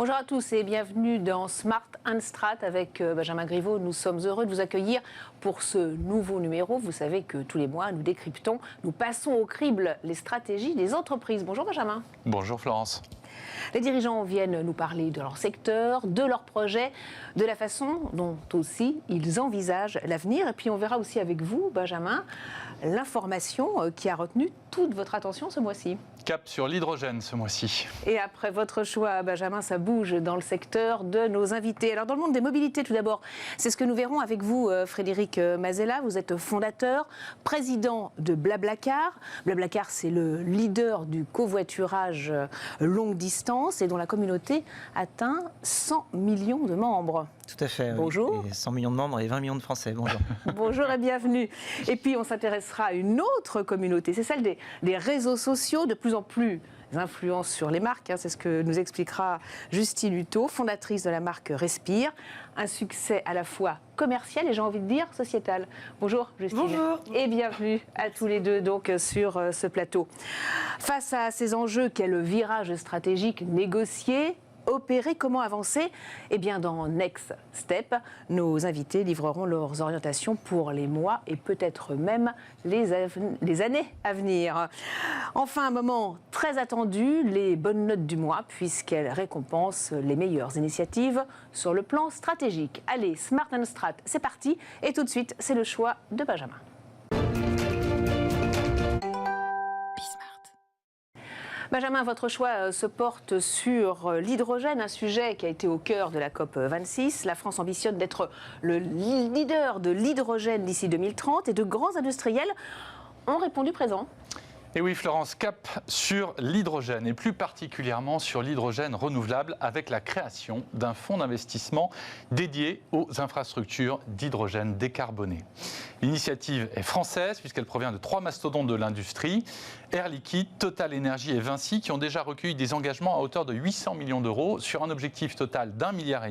Bonjour à tous et bienvenue dans Smart & Strat avec Benjamin Griveaux. Nous sommes heureux de vous accueillir pour ce nouveau numéro. Vous savez que tous les mois, nous décryptons, nous passons au crible les stratégies des entreprises. Bonjour Benjamin. Bonjour Florence. Les dirigeants viennent nous parler de leur secteur, de leurs projets, de la façon dont aussi ils envisagent l'avenir. Et puis on verra aussi avec vous, Benjamin, l'information qui a retenu toute votre attention ce mois-ci. Cap sur l'hydrogène ce mois-ci. Et après votre choix, Benjamin, ça bouge dans le secteur de nos invités. Alors dans le monde des mobilités, tout d'abord, c'est ce que nous verrons avec vous, Frédéric Mazella. Vous êtes fondateur, président de Blablacar. Blablacar, c'est le leader du covoiturage longue distance et dont la communauté atteint 100 millions de membres. Tout à fait. Bonjour. Et 100 millions de membres et 20 millions de Français. Bonjour. Bonjour et bienvenue. Et puis on s'intéressera à une autre communauté, c'est celle des réseaux sociaux, de plus en plus influence sur les marques. C'est ce que nous expliquera Justine Hutto, fondatrice de la marque Respire. Un succès à la fois commercial et j'ai envie de dire sociétal. Bonjour Justine. Bonjour. Et bienvenue à tous les deux donc sur ce plateau. Face à ces enjeux, quel virage stratégique négocié, opérer, comment avancer? Eh bien, dans Next Step, nos invités livreront leurs orientations pour les mois et peut-être même les années à venir. Enfin, un moment très attendu, les bonnes notes du mois, puisqu'elles récompensent les meilleures initiatives sur le plan stratégique. Allez, Smart & Strat, c'est parti. Et tout de suite, c'est le choix de Benjamin. Benjamin, votre choix se porte sur l'hydrogène, un sujet qui a été au cœur de la COP26. La France ambitionne d'être le leader de l'hydrogène d'ici 2030 et de grands industriels ont répondu présent. Et oui Florence, cap sur l'hydrogène et plus particulièrement sur l'hydrogène renouvelable avec la création d'un fonds d'investissement dédié aux infrastructures d'hydrogène décarboné. L'initiative est française puisqu'elle provient de 3 mastodontes de l'industrie, Air Liquide, Total Energy et Vinci, qui ont déjà recueilli des engagements à hauteur de 800 millions d'euros sur un objectif total d'1,5 milliard.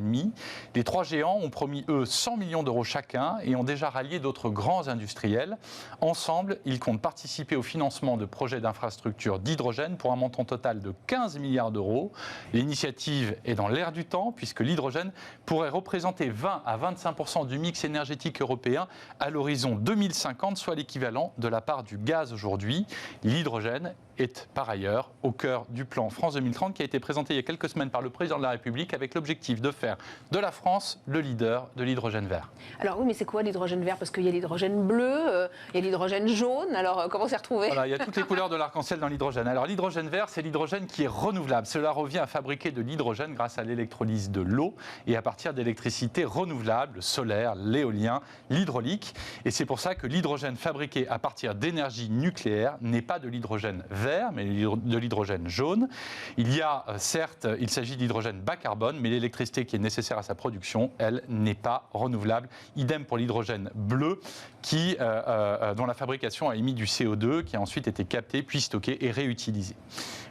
Les 3 géants ont promis, eux, 100 millions d'euros chacun et ont déjà rallié d'autres grands industriels. Ensemble, ils comptent participer au financement de projets d'infrastructures d'hydrogène pour un montant total de 15 milliards d'euros. L'initiative est dans l'air du temps puisque l'hydrogène pourrait représenter 20 à 25% du mix énergétique européen à l'horizon 2050, soit l'équivalent de la part du gaz aujourd'hui. L'hydrogène est par ailleurs au cœur du plan France 2030 qui a été présenté il y a quelques semaines par le président de la République avec l'objectif de faire de la France le leader de l'hydrogène vert. Alors oui, mais c'est quoi l'hydrogène vert? Parce qu'il y a l'hydrogène bleu, il y a l'hydrogène jaune, alors comment s'y retrouver? Voilà, il y a toutes les couleurs de l'arc-en-ciel dans l'hydrogène. Alors l'hydrogène vert, c'est l'hydrogène qui est renouvelable. Cela revient à fabriquer de l'hydrogène grâce à l'électrolyse de l'eau et à partir d'électricité renouvelable, le solaire, l'éolien, l'hydraulique. Et c'est pour ça que l'hydrogène fabriqué à partir d'énergie nucléaire n'est pas de l'hydrogène vert, mais de l'hydrogène jaune. Il y a, certes, il s'agit d'hydrogène bas carbone, mais l'électricité qui est nécessaire à sa production, elle, n'est pas renouvelable. Idem pour l'hydrogène bleu, dont la fabrication a émis du CO2, qui a ensuite été capté, puis stocké et réutilisé.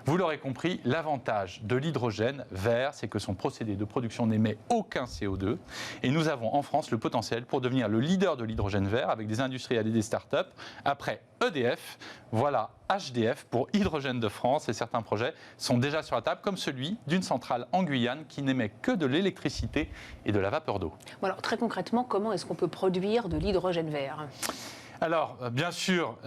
Vous l'aurez compris, l'avantage de l'hydrogène vert, c'est que son procédé de production n'émet aucun CO2. Et nous avons en France le potentiel pour devenir le leader de l'hydrogène vert avec des industriels et des startups. Après EDF, voilà HDF pour Hydrogène de France et certains projets sont déjà sur la table, comme celui d'une centrale en Guyane qui n'émet que de l'électricité et de la vapeur d'eau. Bon alors très concrètement, comment est-ce qu'on peut produire de l'hydrogène vert? Alors, bien sûr,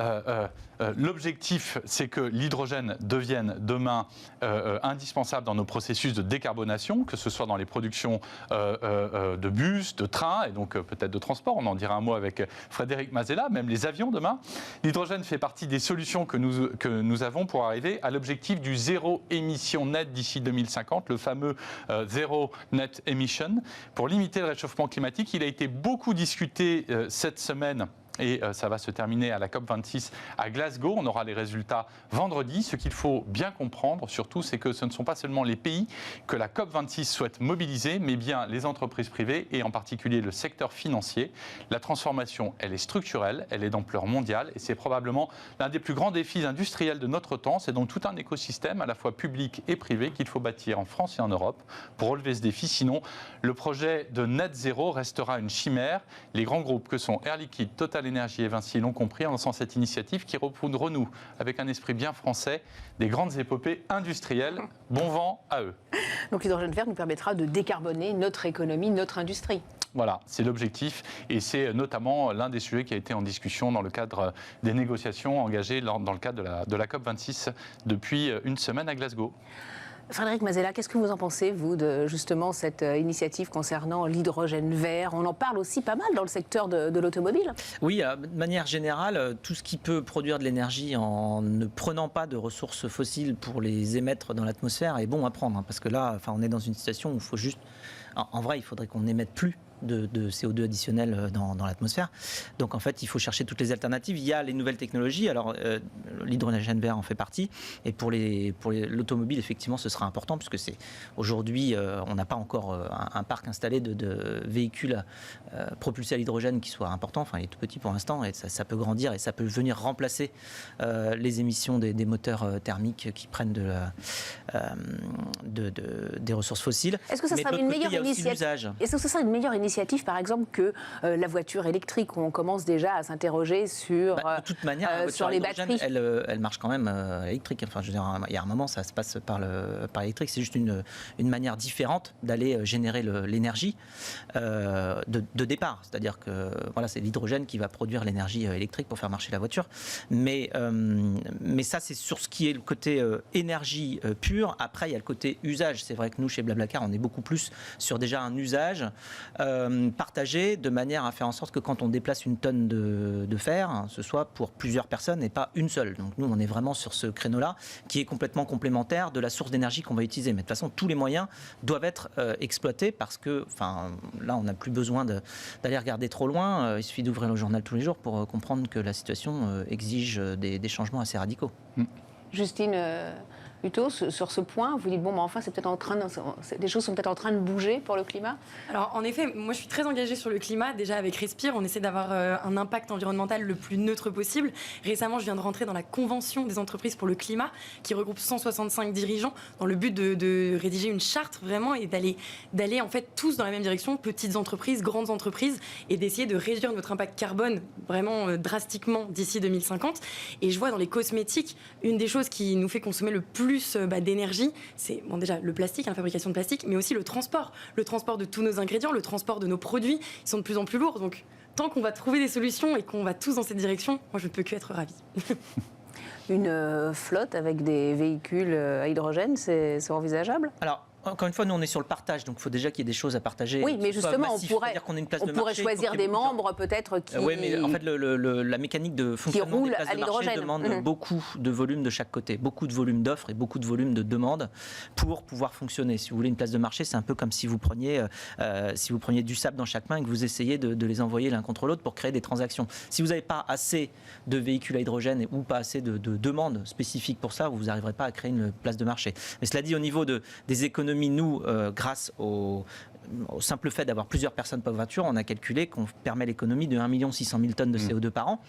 l'objectif, c'est que l'hydrogène devienne demain indispensable dans nos processus de décarbonation, que ce soit dans les productions de bus, de trains et donc peut-être de transport. On en dira un mot avec Frédéric Mazella, même les avions demain. L'hydrogène fait partie des solutions que nous avons pour arriver à l'objectif du zéro émission net d'ici 2050, le fameux zéro net emission. Pour limiter le réchauffement climatique, il a été beaucoup discuté cette semaine. Et ça va se terminer à la COP26 à Glasgow. On aura les résultats vendredi. Ce qu'il faut bien comprendre, surtout, c'est que ce ne sont pas seulement les pays que la COP26 souhaite mobiliser, mais bien les entreprises privées et en particulier le secteur financier. La transformation, elle est structurelle, elle est d'ampleur mondiale et c'est probablement l'un des plus grands défis industriels de notre temps. C'est donc tout un écosystème, à la fois public et privé, qu'il faut bâtir en France et en Europe pour relever ce défi. Sinon, le projet de net zéro restera une chimère. Les grands groupes que sont Air Liquide, Total Total Énergie et Vinci l'ont compris en lançant cette initiative qui renoue avec un esprit bien français des grandes épopées industrielles. Bon vent à eux. Donc l'hydrogène vert nous permettra de décarboner notre économie, notre industrie. Voilà, c'est l'objectif et c'est notamment l'un des sujets qui a été en discussion dans le cadre des négociations engagées dans le cadre de la COP26 depuis une semaine à Glasgow. Frédéric Mazella, qu'est-ce que vous en pensez, vous, de justement cette initiative concernant l'hydrogène vert? On en parle aussi pas mal dans le secteur de l'automobile. Oui, de manière générale, tout ce qui peut produire de l'énergie en ne prenant pas de ressources fossiles pour les émettre dans l'atmosphère est bon à prendre. Parce que là, on est dans une situation où il faut juste... En vrai, il faudrait qu'on n'émette plus de CO2 additionnel dans l'atmosphère. Donc en fait, il faut chercher toutes les alternatives. Il y a les nouvelles technologies. Alors l'hydrogène vert en fait partie. Et pour l'automobile, effectivement, ce sera important puisque c'est aujourd'hui, on n'a pas encore un parc installé de véhicules propulsés à l'hydrogène qui soit important. Enfin, il est tout petit pour l'instant et ça peut grandir et ça peut venir remplacer les émissions des moteurs thermiques qui prennent des ressources fossiles. Est-ce que ça sera une meilleure initiative? Est-ce que ce sera une meilleure initiative, par exemple, que la voiture électrique, où on commence déjà à s'interroger sur, de toute manière, sur les batteries? Elle marche quand même électrique. Enfin, je veux dire, il y a un moment, ça se passe par l'électrique. C'est juste une manière différente d'aller générer l'énergie de départ. C'est-à-dire que voilà, c'est l'hydrogène qui va produire l'énergie électrique pour faire marcher la voiture. Mais ça, c'est sur ce qui est le côté énergie pure. Après, il y a le côté usage. C'est vrai que nous, chez Blablacar, on est beaucoup plus sur déjà un usage partagé de manière à faire en sorte que quand on déplace une tonne de fer, ce soit pour plusieurs personnes et pas une seule. Donc nous, on est vraiment sur ce créneau-là qui est complètement complémentaire de la source d'énergie qu'on va utiliser. Mais de toute façon, tous les moyens doivent être exploités parce que, là, on n'a plus besoin d'aller regarder trop loin. Il suffit d'ouvrir le journal tous les jours pour comprendre que la situation exige des changements assez radicaux. Justine Hutto, sur ce point, vous dites bon, mais enfin, des choses sont peut-être en train de bouger pour le climat. Alors, en effet, moi, je suis très engagée sur le climat. Déjà, avec Respire, on essaie d'avoir un impact environnemental le plus neutre possible. Récemment, je viens de rentrer dans la Convention des entreprises pour le climat, qui regroupe 165 dirigeants, dans le but de rédiger une charte vraiment et d'aller en fait tous dans la même direction, petites entreprises, grandes entreprises, et d'essayer de réduire notre impact carbone vraiment drastiquement d'ici 2050. Et je vois dans les cosmétiques, une des choses qui nous fait consommer le plus d'énergie, c'est déjà le plastique, la fabrication de plastique, mais aussi le transport de tous nos ingrédients, le transport de nos produits, ils sont de plus en plus lourds. Donc tant qu'on va trouver des solutions et qu'on va tous dans cette direction, moi je ne peux qu'être ravie. Une flotte avec des véhicules à hydrogène, c'est envisageable? Alors, encore une fois, nous on est sur le partage, donc il faut déjà qu'il y ait des choses à partager. Oui, mais justement, on pourrait choisir des membres peut-être qui... Oui, mais en fait, la mécanique de fonctionnement des places de marché demande beaucoup de volume de chaque côté, beaucoup de volume d'offres et beaucoup de volume de demandes pour pouvoir fonctionner. Si vous voulez une place de marché, c'est un peu comme si vous preniez du sable dans chaque main et que vous essayez de les envoyer l'un contre l'autre pour créer des transactions. Si vous n'avez pas assez de véhicules à hydrogène ou pas assez de demandes spécifiques pour ça, vous n'arriverez pas à créer une place de marché. Mais cela dit, au niveau des économies, nous, grâce au simple fait d'avoir plusieurs personnes par voiture, on a calculé qu'on permet l'économie de 1 600 000 tonnes de CO2 par an.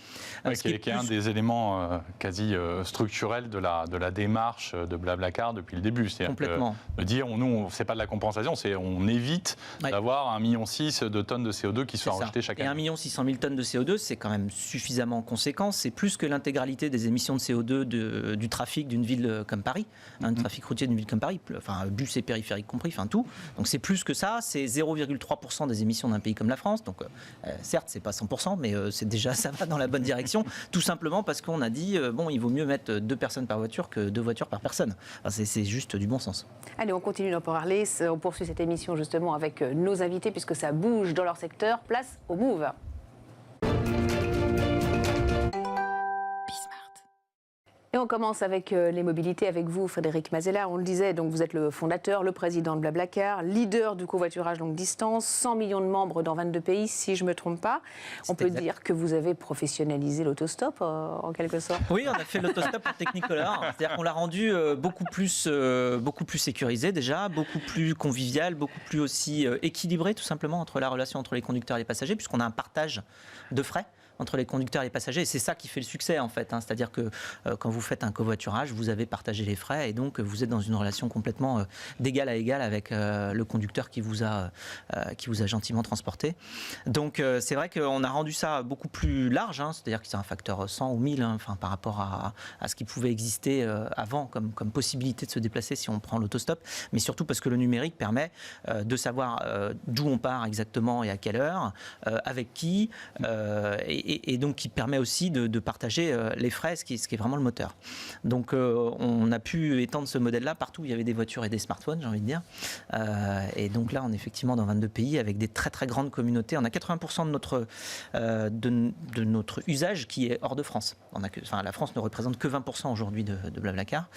Qui est un des éléments quasi structurels de la démarche de Blablacar depuis le début. Complètement. De dire, nous, c'est pas de la compensation, on évite d'avoir 1,6 million de tonnes de CO2 qui soient rejetées chaque année. Et 1 600 000 tonnes de CO2, c'est quand même suffisamment conséquent. C'est plus que l'intégralité des émissions de CO2 du trafic d'une ville comme Paris, du trafic routier d'une ville comme Paris, enfin bus et périphérique compris, enfin tout. Donc c'est plus que ça. C'est 0,3% des émissions d'un pays comme la France. Donc, certes, c'est pas 100%, mais c'est déjà, ça va dans la bonne direction. Tout simplement parce qu'on a dit, il vaut mieux mettre 2 personnes par voiture que 2 voitures par personne. Enfin, c'est juste du bon sens. Allez, on continue d'en parler. On poursuit cette émission justement avec nos invités, puisque ça bouge dans leur secteur. Place au Move. Et on commence avec les mobilités, avec vous, Frédéric Mazella. On le disait, donc vous êtes le fondateur, le président de Blablacar, leader du covoiturage longue distance, 100 millions de membres dans 22 pays, si je ne me trompe pas. On peut dire que vous avez professionnalisé l'autostop, en quelque sorte. Oui, on a fait l'autostop en Technicolor. C'est-à-dire qu'on l'a rendu beaucoup plus sécurisé déjà, beaucoup plus convivial, beaucoup plus aussi équilibré, tout simplement, entre la relation entre les conducteurs et les passagers, puisqu'on a un partage de frais. entre les conducteurs et les passagers. Et c'est ça qui fait le succès, en fait. C'est-à-dire que quand vous faites un covoiturage, vous avez partagé les frais et donc vous êtes dans une relation complètement d'égal à égal avec le conducteur qui vous a gentiment transporté. Donc c'est vrai qu'on a rendu ça beaucoup plus large, c'est-à-dire que c'est un facteur 100 ou 1000 par rapport à ce qui pouvait exister avant comme possibilité de se déplacer si on prend l'autostop, mais surtout parce que le numérique permet de savoir d'où on part exactement et à quelle heure, avec qui, et donc qui permet aussi de partager les frais, ce qui est vraiment le moteur. Donc on a pu étendre ce modèle-là partout où il y avait des voitures et des smartphones, j'ai envie de dire. Et donc là, on est effectivement dans 22 pays avec des très très grandes communautés. On a 80% de notre usage qui est hors de France. La France ne représente que 20% aujourd'hui de Blablacar.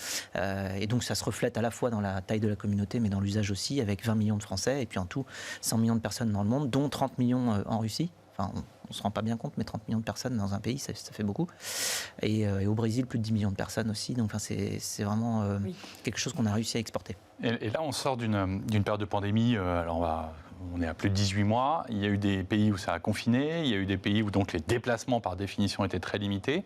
Et donc ça se reflète à la fois dans la taille de la communauté, mais dans l'usage aussi, avec 20 millions de Français, et puis en tout 100 millions de personnes dans le monde, dont 30 millions en Russie. Enfin, on ne se rend pas bien compte, mais 30 millions de personnes dans un pays, ça fait beaucoup. Et au Brésil, plus de 10 millions de personnes aussi. Donc c'est vraiment quelque chose qu'on a réussi à exporter. Et là, on sort d'une période de pandémie. On est à plus de 18 mois. Il y a eu des pays où ça a confiné. Il y a eu des pays où donc les déplacements, par définition, étaient très limités.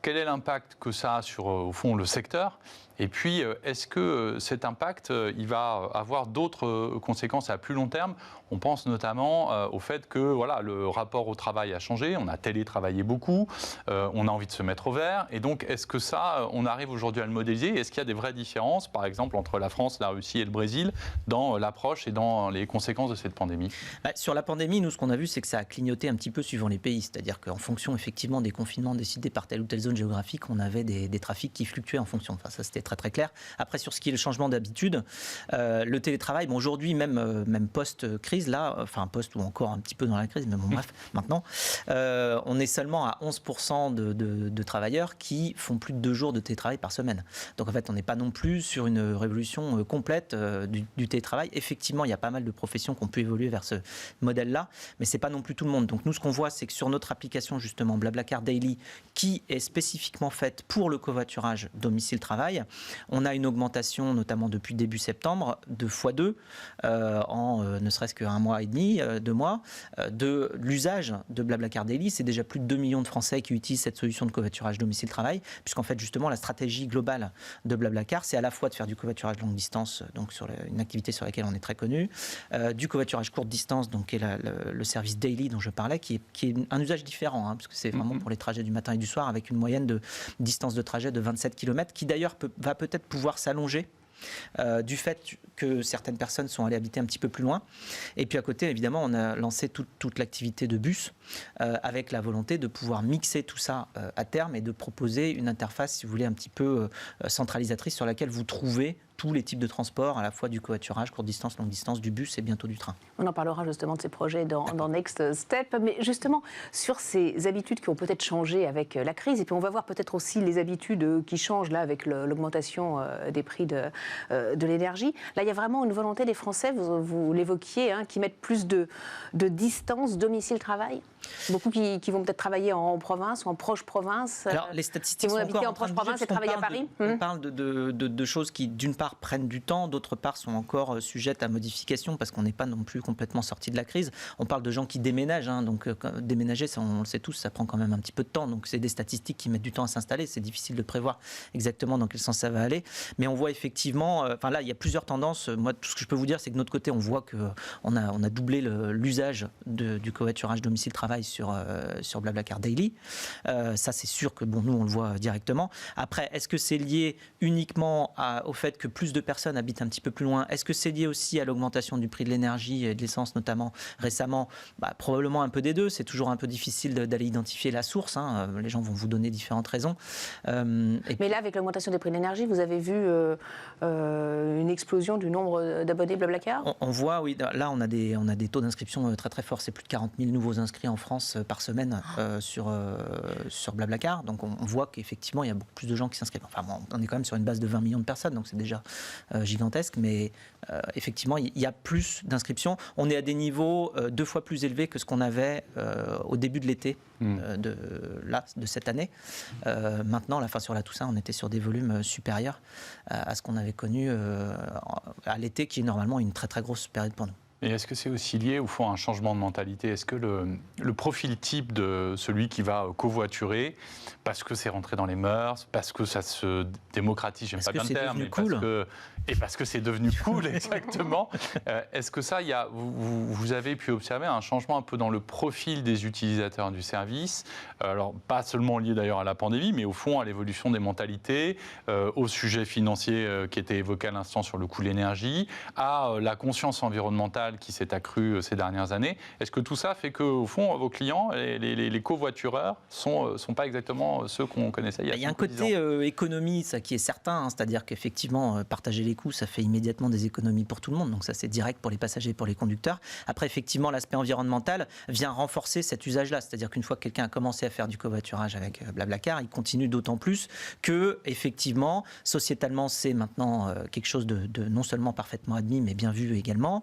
Quel est l'impact que ça a sur, au fond, le secteur ? Et puis, est-ce que cet impact, il va avoir d'autres conséquences à plus long terme ? On pense notamment au fait que le rapport au travail a changé, on a télétravaillé beaucoup, on a envie de se mettre au vert. Et donc, est-ce que ça, on arrive aujourd'hui à le modéliser ? Est-ce qu'il y a des vraies différences, par exemple, entre la France, la Russie et le Brésil, dans l'approche et dans les conséquences de cette pandémie ? Sur la pandémie, nous, ce qu'on a vu, c'est que ça a clignoté un petit peu suivant les pays. C'est-à-dire qu'en fonction, effectivement, des confinements décidés par telle ou telle zone géographique, on avait des trafics qui fluctuaient en fonction. Enfin, ça, c'était très très clair. Après, sur ce qui est le changement d'habitude, le télétravail, aujourd'hui, même post-crise, là, post ou encore un petit peu dans la crise, mais bon, bref, maintenant, on est seulement à 11% de travailleurs qui font plus de 2 jours de télétravail par semaine. Donc en fait, on n'est pas non plus sur une révolution complète du télétravail. Effectivement, il y a pas mal de professions qui ont pu évoluer vers ce modèle-là, mais c'est pas non plus tout le monde. Donc nous, ce qu'on voit, c'est que sur notre application, justement, Blablacar Daily, qui est spécifiquement faite pour le covoiturage domicile-travail, on a une augmentation, notamment depuis début septembre, de x2 en ne serait-ce qu'un mois et demi, 2 mois, de l'usage de Blablacar Daily. C'est déjà plus de 2 millions de Français qui utilisent cette solution de covoiturage domicile-travail, puisqu'en fait, justement, la stratégie globale de Blablacar, c'est à la fois de faire du covoiturage longue distance, donc sur une activité sur laquelle on est très connu, du covoiturage courte distance, donc qui est le service Daily dont je parlais, qui est un usage différent, parce que c'est vraiment pour les trajets du matin et du soir, avec une moyenne de distance de trajet de 27 km, qui d'ailleurs va peut-être pouvoir s'allonger du fait que certaines personnes sont allées habiter un petit peu plus loin. Et puis à côté, évidemment, on a lancé toute l'activité de bus avec la volonté de pouvoir mixer tout ça à terme et de proposer une interface, si vous voulez, un petit peu centralisatrice sur laquelle vous trouvez tous les types de transports, à la fois du covoiturage, courte distance, longue distance, du bus et bientôt du train. On en parlera justement de ces projets dans Next Step, mais justement sur ces habitudes qui ont peut-être changé avec la crise, et puis on va voir peut-être aussi les habitudes qui changent là avec l'augmentation des prix de l'énergie. Là, il y a vraiment une volonté des Français, vous l'évoquiez, qui mettent plus de distance domicile-travail. Beaucoup qui vont peut-être travailler en province ou en proche province. Alors, les statistiques qui vont sont habiter encore en proche province et travailler à Paris. On parle de choses qui, d'une part, prennent du temps, d'autre part, sont encore sujettes à modification parce qu'on n'est pas non plus complètement sorti de la crise. On parle de gens qui déménagent, donc déménager, ça, on le sait tous, ça prend quand même un petit peu de temps. Donc c'est des statistiques qui mettent du temps à s'installer. C'est difficile de prévoir exactement dans quel sens ça va aller. Mais on voit effectivement, là, il y a plusieurs tendances. Moi, tout ce que je peux vous dire, c'est que de notre côté, on voit qu'on a doublé l'usage du covoiturage domicile-travail sur Blablacar Daily. Ça, c'est sûr que nous, on le voit directement. Après, est-ce que c'est lié uniquement au fait que plus de personnes habitent un petit peu plus loin? Est-ce que c'est lié aussi à l'augmentation du prix de l'énergie et de l'essence, notamment récemment? Probablement un peu des deux. C'est toujours un peu difficile d'aller identifier la source. Les gens vont vous donner différentes raisons. Mais là, avec l'augmentation des prix de l'énergie, vous avez vu une explosion du nombre d'abonnés Blablacar? On voit, oui. Là, on a des taux d'inscription très très forts. C'est plus de 40 000 nouveaux inscrits en France par semaine sur Blablacar. Donc on voit qu'effectivement, il y a beaucoup plus de gens qui s'inscrivent. Enfin, on est quand même sur une base de 20 millions de personnes, donc c'est déjà gigantesque. Mais effectivement, il y a plus d'inscriptions. On est à des niveaux 2 fois plus élevés que ce qu'on avait au début de l'été de cette année. Maintenant, sur la Toussaint, on était sur des volumes supérieurs à ce qu'on avait connu à l'été, qui est normalement une très très grosse période pour nous. Et est-ce que c'est aussi lié, au fond, à un changement de mentalité? Est-ce que le profil type de celui qui va covoiturer, parce que c'est rentré dans les mœurs, parce que ça se démocratise, j'aime pas bien le terme, mais parce que c'est devenu cool, exactement. Est-ce que ça, vous avez pu observer un changement un peu dans le profil des utilisateurs du service? Alors, pas seulement lié d'ailleurs à la pandémie, mais au fond à l'évolution des mentalités, au sujet financier qui était évoqué à l'instant sur le coût de l'énergie, à la conscience environnementale qui s'est accrue ces dernières années. Est-ce que tout ça fait qu'au fond, vos clients, les covoitureurs, ne sont pas exactement ceux qu'on connaissait il y a 5 ans? Il y a un côté économie, ça qui est certain, hein, c'est-à-dire qu'effectivement, partager les coûts, ça fait immédiatement des économies pour tout le monde. Donc ça, c'est direct pour les passagers, pour les conducteurs. Après, effectivement, l'aspect environnemental vient renforcer cet usage-là. C'est-à-dire qu'une fois que quelqu'un a commencé à faire du covoiturage avec Blablacar, il continue d'autant plus que, effectivement, sociétalement, c'est maintenant quelque chose de non seulement parfaitement admis, mais bien vu également.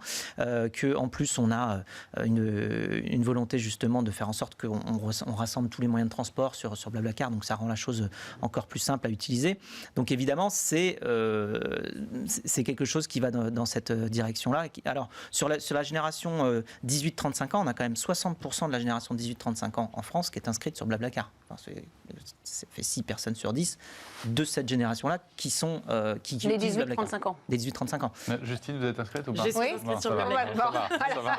Qu'en plus, on a une volonté justement de faire en sorte qu'on rassemble tous les moyens de transport sur Blablacar. Donc ça rend la chose encore plus simple à utiliser. Donc évidemment, c'est quelque chose qui va dans cette direction-là. Alors, sur la génération 18-35 ans, on a quand même 60% de la génération 18-35 ans en France qui est inscrite sur Blablacar. Enfin, ça fait 6 personnes sur 10 de cette génération-là qui sont qui les utilisent 18-35 ans. Les 18-35 ans. Justine, vous êtes inscrite ou pas? Je suis inscrite sur Blablacar.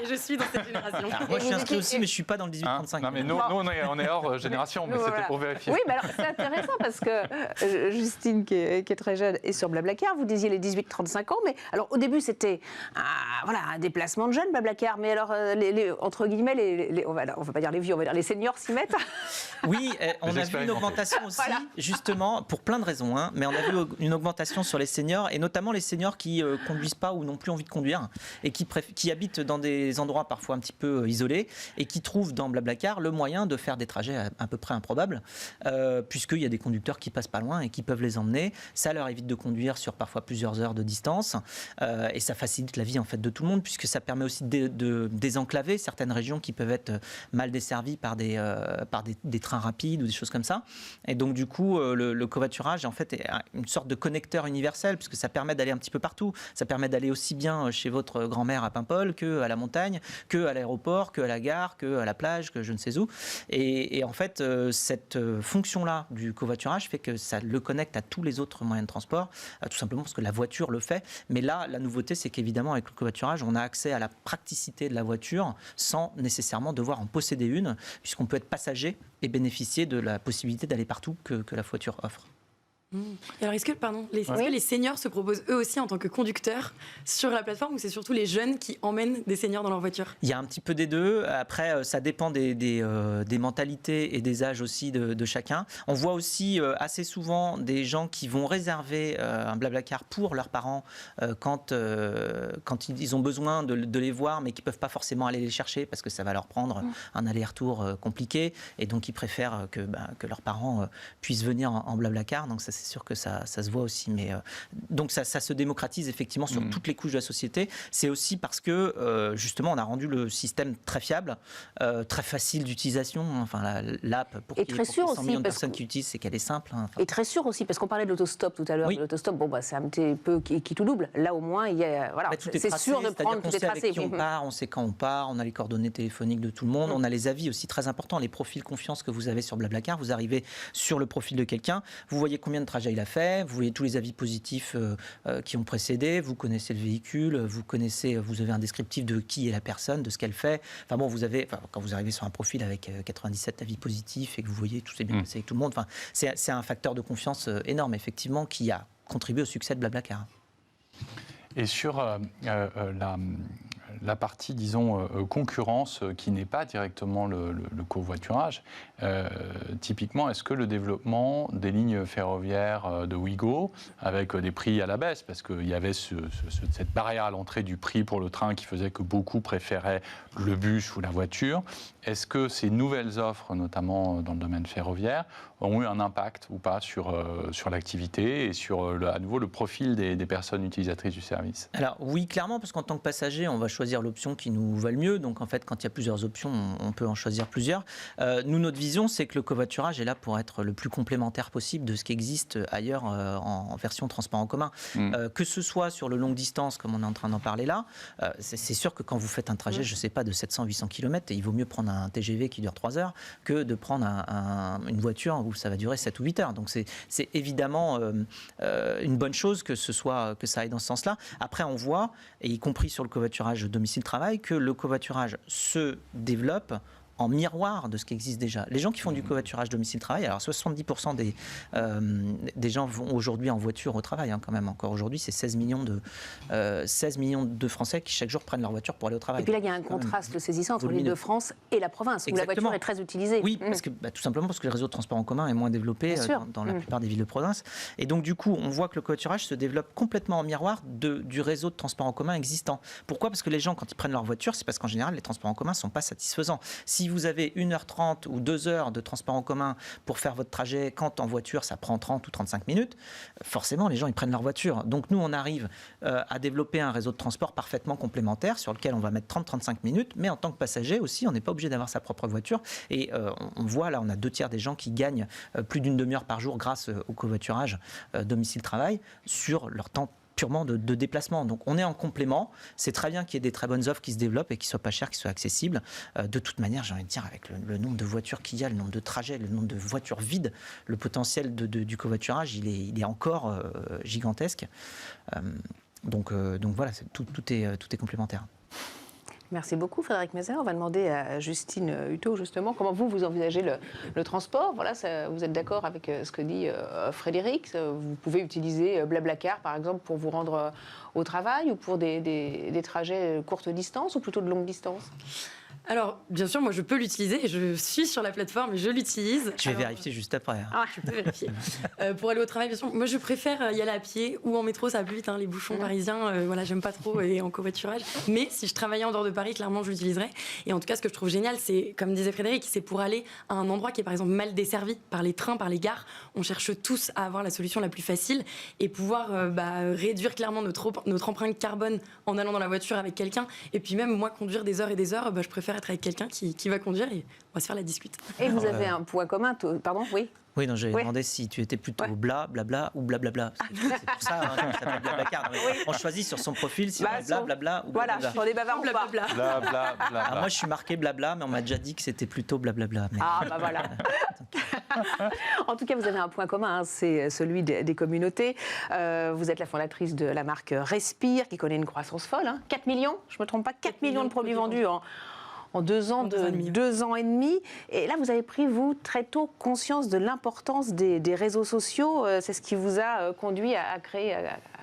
Et je suis dans cette génération. Alors, moi, je suis inscrit aussi, mais je ne suis pas dans le 18-35. Non, mais nous, on est hors génération, mais c'était pour vérifier. Oui, mais alors c'est intéressant parce que Justine, qui est très jeune, est sur Blablacar. Vous disiez les 18-35 ans, mais alors au début c'était un déplacement de jeunes Blablacar, mais alors entre guillemets on va pas dire les vieux, on va dire les seniors s'y mettent. Oui, on a vu une augmentation aussi, justement, pour plein de raisons, hein, mais on a vu une augmentation sur les seniors, et notamment les seniors qui conduisent pas ou n'ont plus envie de conduire, et qui habitent dans des endroits parfois un petit peu isolés, et qui trouvent dans Blablacar le moyen de faire des trajets à peu près improbables, puisqu'il y a des conducteurs qui passent pas loin et qui peuvent les emmener. Ça leur évite de conduire sur parfois plusieurs heures de distance, et ça facilite la vie en fait de tout le monde, puisque ça permet aussi de désenclaver certaines régions qui peuvent être mal desservies par des trains rapides ou des choses comme ça. Et donc du coup, le covoiturage en fait est une sorte de connecteur universel, puisque ça permet d'aller un petit peu partout. Ça permet d'aller aussi bien chez votre grand-mère à Paimpol qu'à la montagne, qu'à l'aéroport, qu'à la gare, qu'à la plage, que je ne sais où. Et en fait, cette fonction-là du covoiturage fait que ça le connecte à tous les autres moyens de transport, tout simplement parce que la voiture le fait. Mais là, la nouveauté, c'est qu'évidemment, avec le covoiturage, on a accès à la praticité de la voiture sans nécessairement devoir en posséder une, puisqu'on peut être passager et bénéficier de la possibilité d'aller partout que la voiture offre. Et alors, est-ce que les seniors se proposent eux aussi en tant que conducteurs sur la plateforme, ou c'est surtout les jeunes qui emmènent des seniors dans leur voiture? Il y a un petit peu des deux. Après, ça dépend des mentalités et des âges aussi de chacun. On voit aussi assez souvent des gens qui vont réserver un Blablacar pour leurs parents quand ils ont besoin de les voir, mais qui ne peuvent pas forcément aller les chercher parce que ça va leur prendre un aller-retour compliqué. Et donc, ils préfèrent que leurs parents puissent venir en Blablacar. Donc, ça, c'est sûr que ça se voit aussi. Mais, donc ça se démocratise effectivement sur toutes les couches de la société. C'est aussi parce que justement on a rendu le système très fiable, très facile d'utilisation. Enfin, l'app pour qu'il y ait 100 millions de personnes qui l'utilisent, c'est qu'elle est simple. Hein. Et très sûr aussi, parce qu'on parlait de l'autostop tout à l'heure. Oui. L'autostop, c'est un petit peu qui tout double. Là au moins, il y a, c'est sûr de prendre tout est tracé. Avec qui on part, on sait quand on part, on a les coordonnées téléphoniques de tout le monde, on a les avis aussi très importants, les profils confiance que vous avez sur Blablacar. Vous arrivez sur le profil de quelqu'un, vous voyez combien de trajets il a fait, vous voyez tous les avis positifs qui ont précédé, vous connaissez le véhicule, vous avez un descriptif de qui est la personne, de ce qu'elle fait. Enfin bon, quand vous arrivez sur un profil avec 97 avis positifs et que vous voyez tout s'est bien passé avec tout le monde, c'est un facteur de confiance énorme effectivement qui a contribué au succès de Blablacar. Et sur la partie, disons, concurrence qui n'est pas directement le covoiturage, typiquement, est-ce que le développement des lignes ferroviaires de Ouigo, avec des prix à la baisse, parce qu'il y avait cette barrière à l'entrée du prix pour le train qui faisait que beaucoup préféraient le bus ou la voiture, est-ce que ces nouvelles offres, notamment dans le domaine ferroviaire, ont eu un impact ou pas sur l'activité et sur, à nouveau, le profil des personnes utilisatrices du service? Alors oui, clairement, parce qu'en tant que passager, on va choisir choisir l'option qui nous va le mieux. Donc en fait, quand il y a plusieurs options, on peut en choisir plusieurs. Nous, notre vision, c'est que le covoiturage est là pour être le plus complémentaire possible de ce qui existe ailleurs en version transport en commun. Que ce soit sur le longue distance, comme on est en train d'en parler là, c'est sûr que quand vous faites un trajet, je ne sais pas, de 700-800 km, il vaut mieux prendre un TGV qui dure 3 heures que de prendre une voiture où ça va durer 7 ou 8 heures. Donc c'est évidemment une bonne chose que ça aille dans ce sens-là. Après, on voit, et y compris sur le covoiturage domicile-travail, que le covoiturage se développe en miroir de ce qui existe déjà. Les gens qui font du covoiturage domicile-travail, alors 70% des gens vont aujourd'hui en voiture au travail, quand même. Encore aujourd'hui, c'est 16 millions de Français qui chaque jour prennent leur voiture pour aller au travail. Et puis là, il y a un contraste saisissant entre l'Île-de-France et la province, où la voiture est très utilisée. Oui, parce que, tout simplement parce que le réseau de transport en commun est moins développé dans la plupart des villes de province. Et donc, du coup, on voit que le covoiturage se développe complètement en miroir du réseau de transport en commun existant. Pourquoi ? Parce que les gens, quand ils prennent leur voiture, c'est parce qu'en général, les transports en commun ne sont pas satisfaisants. Si vous avez 1h30 ou 2 heures de transport en commun pour faire votre trajet, quand en voiture ça prend 30 ou 35 minutes, forcément les gens ils prennent leur voiture. Donc nous on arrive à développer un réseau de transport parfaitement complémentaire sur lequel on va mettre 30-35 minutes, mais en tant que passager aussi on n'est pas obligé d'avoir sa propre voiture. Et on voit là, on a 2/3 des gens qui gagnent plus d'une demi-heure par jour grâce au covoiturage domicile-travail sur leur temps purement de déplacement. Donc on est en complément. C'est très bien qu'il y ait des très bonnes offres qui se développent et qui soient pas chères, qui soient accessibles. De toute manière, j'ai envie de dire, avec le nombre de voitures qu'il y a, le nombre de trajets, le nombre de voitures vides, le potentiel du covoiturage, il est encore gigantesque. Donc voilà, tout est complémentaire. Merci beaucoup Frédéric Mézard. On va demander à Justine Hutto justement comment vous envisagez le transport. Voilà, vous êtes d'accord avec ce que dit Frédéric. Vous pouvez utiliser Blablacar par exemple pour vous rendre au travail ou pour des trajets courte distance ou plutôt de longue distance ? Alors, bien sûr, moi, je peux l'utiliser. Je suis sur la plateforme et je l'utilise. Je vais vérifier juste après. Je peux vérifier. Pour aller au travail, bien sûr, moi, je préfère y aller à pied ou en métro, ça va plus vite. Les bouchons parisiens, voilà, j'aime pas trop et en covoiturage. Mais si je travaillais en dehors de Paris, clairement, je l'utiliserais. Et en tout cas, ce que je trouve génial, c'est, comme disait Frédéric, c'est pour aller à un endroit qui est, par exemple, mal desservi par les trains, par les gares. On cherche tous à avoir la solution la plus facile et pouvoir réduire clairement notre empreinte carbone en allant dans la voiture avec quelqu'un. Et puis même, moi, conduire des heures et des heures, je préfère être avec quelqu'un qui va conduire et on va se faire la discute. Et vous avez un point commun, pardon, oui. Oui, non, j'avais demandé si tu étais plutôt blabla ou blablabla. C'est pour ça que ça s'appelle Blablacar. On choisit sur son profil si on est blablabla ou blablabla. Voilà, on est bavard ou pas. Moi, je suis marqué blabla, mais on m'a déjà dit que c'était plutôt blablabla. Mais... Voilà. En tout cas, vous avez un point commun, c'est celui des communautés. Vous êtes la fondatrice de la marque Respire, qui connaît une croissance folle. 4 millions, je ne me trompe pas, 4 millions de produits vendus en 2 ans, 2 ans et demi. Et là, vous avez pris, vous, très tôt, conscience de l'importance des réseaux sociaux. C'est ce qui vous a conduit à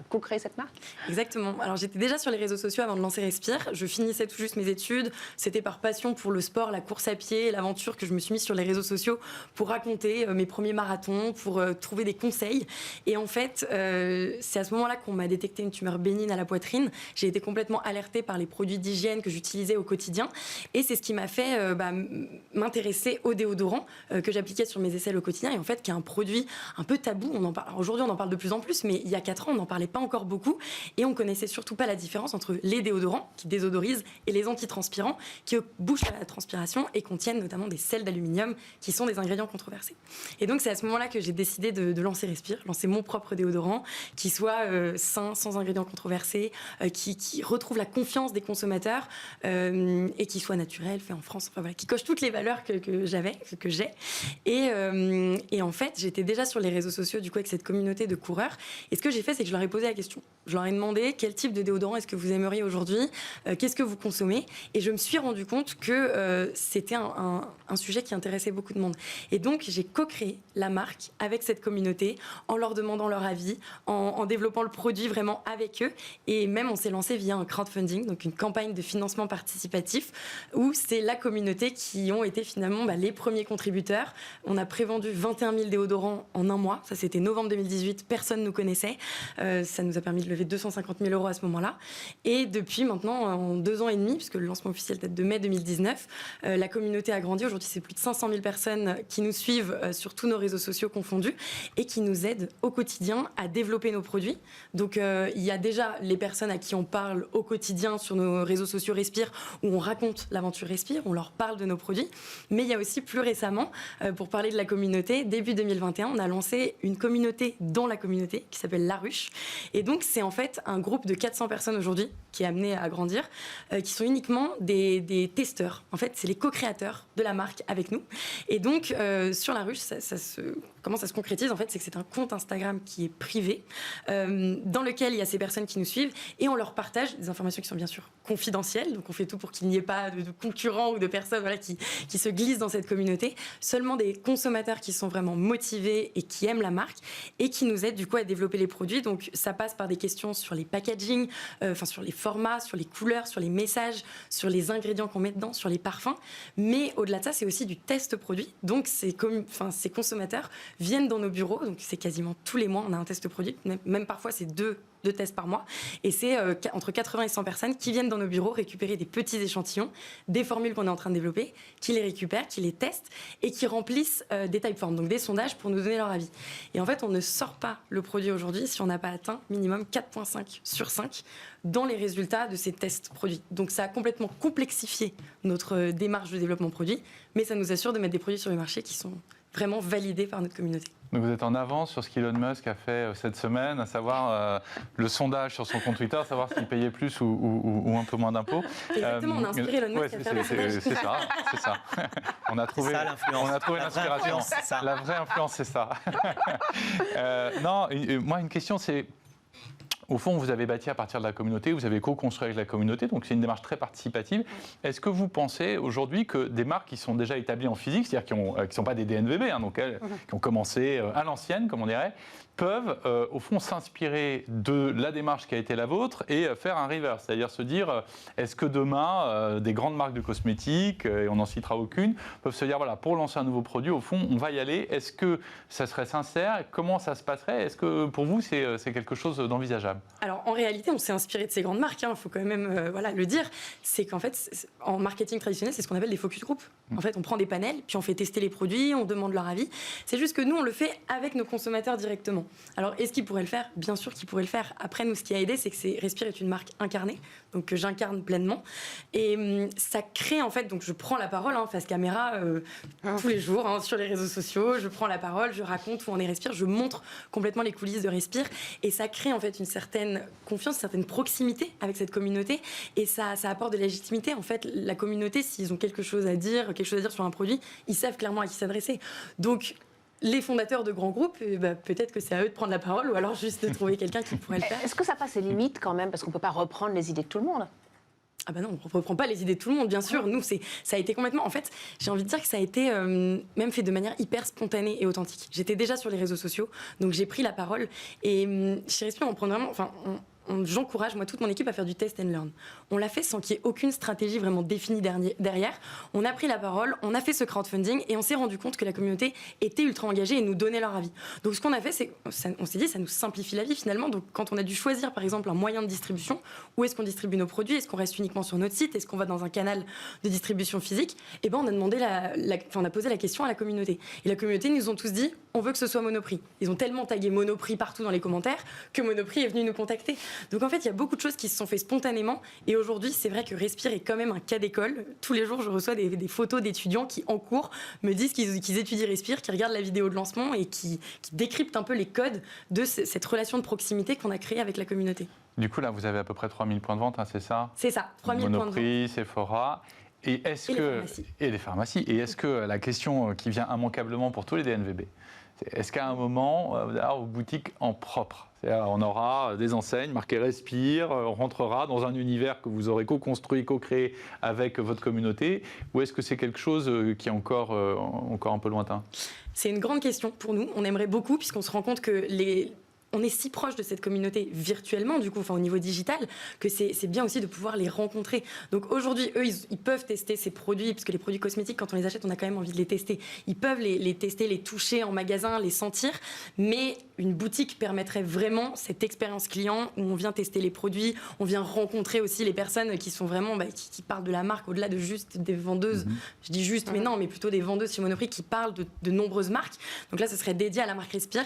co-créer cette marque ? Exactement. Alors, j'étais déjà sur les réseaux sociaux avant de lancer Respire. Je finissais tout juste mes études. C'était par passion pour le sport, la course à pied, l'aventure que je me suis mise sur les réseaux sociaux pour raconter mes premiers marathons, pour trouver des conseils. Et en fait, c'est à ce moment-là qu'on m'a détecté une tumeur bénigne à la poitrine. J'ai été complètement alertée par les produits d'hygiène que j'utilisais au quotidien. Et c'est ce qui m'a fait m'intéresser au déodorant que j'appliquais sur mes aisselles au quotidien et en fait qui est un produit un peu tabou. Aujourd'hui on en parle de plus en plus, mais il y a 4 ans on n'en parlait pas encore beaucoup et on connaissait surtout pas la différence entre les déodorants qui désodorisent et les antitranspirants qui bouchent la transpiration et contiennent notamment des sels d'aluminium qui sont des ingrédients controversés. Et donc c'est à ce moment-là que j'ai décidé de lancer Respire, lancer mon propre déodorant qui soit sain, sans ingrédients controversés, qui retrouve la confiance des consommateurs et qui soit naturel, fait en France, enfin, voilà, qui coche toutes les valeurs que j'ai. Et en fait, j'étais déjà sur les réseaux sociaux du coup avec cette communauté de coureurs. Et ce que j'ai fait, c'est que je leur ai posé la question. Je leur ai demandé quel type de déodorant est-ce que vous aimeriez aujourd'hui, qu'est-ce que vous consommez. Et je me suis rendu compte que c'était un sujet qui intéressait beaucoup de monde. Et donc, j'ai co-créé la marque avec cette communauté en leur demandant leur avis, en développant le produit vraiment avec eux. Et même, on s'est lancé via un crowdfunding, donc une campagne de financement participatif où c'est la communauté qui ont été finalement les premiers contributeurs. On a prévendu 21 000 déodorants en un mois. Ça, c'était novembre 2018. Personne ne nous connaissait. Ça nous a permis de lever 250 000 € à ce moment-là. Et depuis maintenant, en 2 ans et demi, puisque le lancement officiel date de mai 2019, la communauté a grandi. Aujourd'hui, c'est plus de 500 000 personnes qui nous suivent sur tous nos réseaux sociaux confondus et qui nous aident au quotidien à développer nos produits. Donc, il y a déjà les personnes à qui on parle au quotidien sur nos réseaux sociaux Respire, où on raconte l'aventure Respire, on leur parle de nos produits. Mais il y a aussi plus récemment, pour parler de la communauté, début 2021, on a lancé une communauté dans la communauté qui s'appelle La Ruche. Et donc, c'est en fait un groupe de 400 personnes aujourd'hui qui est amené à grandir, qui sont uniquement des testeurs. En fait, c'est les co-créateurs de la marque avec nous. Et donc, sur La Ruche, comment ça se concrétise, en fait, c'est que c'est un compte Instagram qui est privé, dans lequel il y a ces personnes qui nous suivent, et on leur partage des informations qui sont bien sûr confidentielles. Donc, on fait tout pour qu'il n'y ait pas de concurrents ou de personnes qui se glissent dans cette communauté. Seulement des consommateurs qui sont vraiment motivés et qui aiment la marque, et qui nous aident du coup à développer les produits. Donc, ça passe par des questions sur les packaging, sur les formats, sur les couleurs, sur les messages, sur les ingrédients qu'on met dedans, sur les parfums. Mais au-delà de ça, c'est aussi du test produit. Donc, ces consommateurs viennent dans nos bureaux. Donc, c'est quasiment tous les mois, on a un test produit. Même parfois, c'est deux tests par mois. Et c'est entre 80 et 100 personnes qui viennent dans nos bureaux récupérer des petits échantillons, des formules qu'on est en train de développer, qui les récupèrent, qui les testent et qui remplissent des typeforms, donc des sondages pour nous donner leur avis. Et en fait, on ne sort pas le produit aujourd'hui si on n'a pas atteint minimum 4,5 sur 5 dans les résultats de ces tests produits. Donc, ça a complètement complexifié notre démarche de développement produit, mais ça nous assure de mettre des produits sur le marché qui sont vraiment validés par notre communauté. Donc vous êtes en avance sur ce qu'Elon Musk a fait cette semaine, à savoir le sondage sur son compte Twitter, savoir s'il payait plus ou un peu moins d'impôts. Exactement, on a inspiré Elon Musk à faire le sondage. C'est ça. On a trouvé l'inspiration. La vraie influence, c'est ça. Non, moi, une question, c'est... Au fond, vous avez bâti à partir de la communauté, vous avez co-construit avec la communauté, donc c'est une démarche très participative. Est-ce que vous pensez aujourd'hui que des marques qui sont déjà établies en physique, c'est-à-dire qui ne sont pas des DNVB, donc qui ont commencé à l'ancienne, comme on dirait, peuvent au fond s'inspirer de la démarche qui a été la vôtre et faire un reverse, c'est-à-dire se dire est-ce que demain des grandes marques de cosmétiques, et on n'en citera aucune, peuvent se dire voilà, pour lancer un nouveau produit, au fond on va y aller, est-ce que ça serait sincère, comment ça se passerait, est-ce que pour vous c'est quelque chose d'envisageable? Alors en réalité on s'est inspiré de ces grandes marques, il faut quand même le dire, c'est qu'en fait en marketing traditionnel c'est ce qu'on appelle des focus group. En fait on prend des panels, puis on fait tester les produits, on demande leur avis, c'est juste que nous on le fait avec nos consommateurs directement. Alors, est-ce qu'ils pourraient le faire? Bien sûr qu'ils pourraient le faire. Après, nous, ce qui a aidé, c'est que Respire est une marque incarnée, donc que j'incarne pleinement. Et ça crée, en fait, donc je prends la parole face caméra tous les jours sur les réseaux sociaux. Je prends la parole, je raconte où on est Respire, je montre complètement les coulisses de Respire. Et ça crée, en fait, une certaine confiance, une certaine proximité avec cette communauté. Et ça apporte de la légitimité. En fait, la communauté, s'ils ont quelque chose à dire sur un produit, ils savent clairement à qui s'adresser. Donc, les fondateurs de grands groupes, peut-être que c'est à eux de prendre la parole ou alors juste de trouver quelqu'un qui pourrait le faire. Est-ce que ça passe ses limites quand même? Parce qu'on ne peut pas reprendre les idées de tout le monde. Ah non, on ne reprend pas les idées de tout le monde, bien sûr. Nous, ça a été complètement... En fait, j'ai envie de dire que ça a été même fait de manière hyper spontanée et authentique. J'étais déjà sur les réseaux sociaux, donc j'ai pris la parole. Et chez Respire, on prend vraiment... J'encourage, moi, toute mon équipe à faire du test and learn. On l'a fait sans qu'il y ait aucune stratégie vraiment définie derrière. On a pris la parole, on a fait ce crowdfunding et on s'est rendu compte que la communauté était ultra engagée et nous donnait leur avis. Donc, ce qu'on a fait, c'est on s'est dit, ça nous simplifie la vie finalement. Donc, quand on a dû choisir, par exemple, un moyen de distribution, où est-ce qu'on distribue nos produits? Est-ce qu'on reste uniquement sur notre site? Est-ce qu'on va dans un canal de distribution physique? Et on a demandé on a posé la question à la communauté. Et la communauté nous ont tous dit, on veut que ce soit Monoprix. Ils ont tellement tagué Monoprix partout dans les commentaires que Monoprix est venu nous contacter. Donc en fait, il y a beaucoup de choses qui se sont faites spontanément. Et aujourd'hui, c'est vrai que Respire est quand même un cas d'école. Tous les jours, je reçois des photos d'étudiants qui, en cours, me disent qu'ils étudient Respire, qui regardent la vidéo de lancement et qui décryptent un peu les codes de cette relation de proximité qu'on a créée avec la communauté. Du coup, là, vous avez à peu près 3000 points de vente, c'est ça? C'est ça, 3000 points de vente. Monoprix, Sephora... Et les pharmacies. Et est-ce que la question qui vient immanquablement pour tous les DNVB, est-ce qu'à un moment, vous allez avoir vos boutiques en propre? C'est-à-dire, on aura des enseignes marquées Respire, on rentrera dans un univers que vous aurez co-construit, co-créé avec votre communauté, ou est-ce que c'est quelque chose qui est encore un peu lointain? C'est une grande question pour nous. On aimerait beaucoup, puisqu'on se rend compte que on est si proche de cette communauté virtuellement, du coup, enfin au niveau digital, que c'est bien aussi de pouvoir les rencontrer. Donc aujourd'hui, eux, ils peuvent tester ces produits, parce que les produits cosmétiques, quand on les achète, on a quand même envie de les tester. Ils peuvent les tester, les toucher en magasin, les sentir, mais une boutique permettrait vraiment cette expérience client où on vient tester les produits, on vient rencontrer aussi les personnes qui sont vraiment, qui parlent de la marque au-delà de juste des vendeuses. Je dis juste, mais non, mais plutôt des vendeuses chez Monoprix qui parlent de nombreuses marques. Donc là, ce serait dédié à la marque Respire.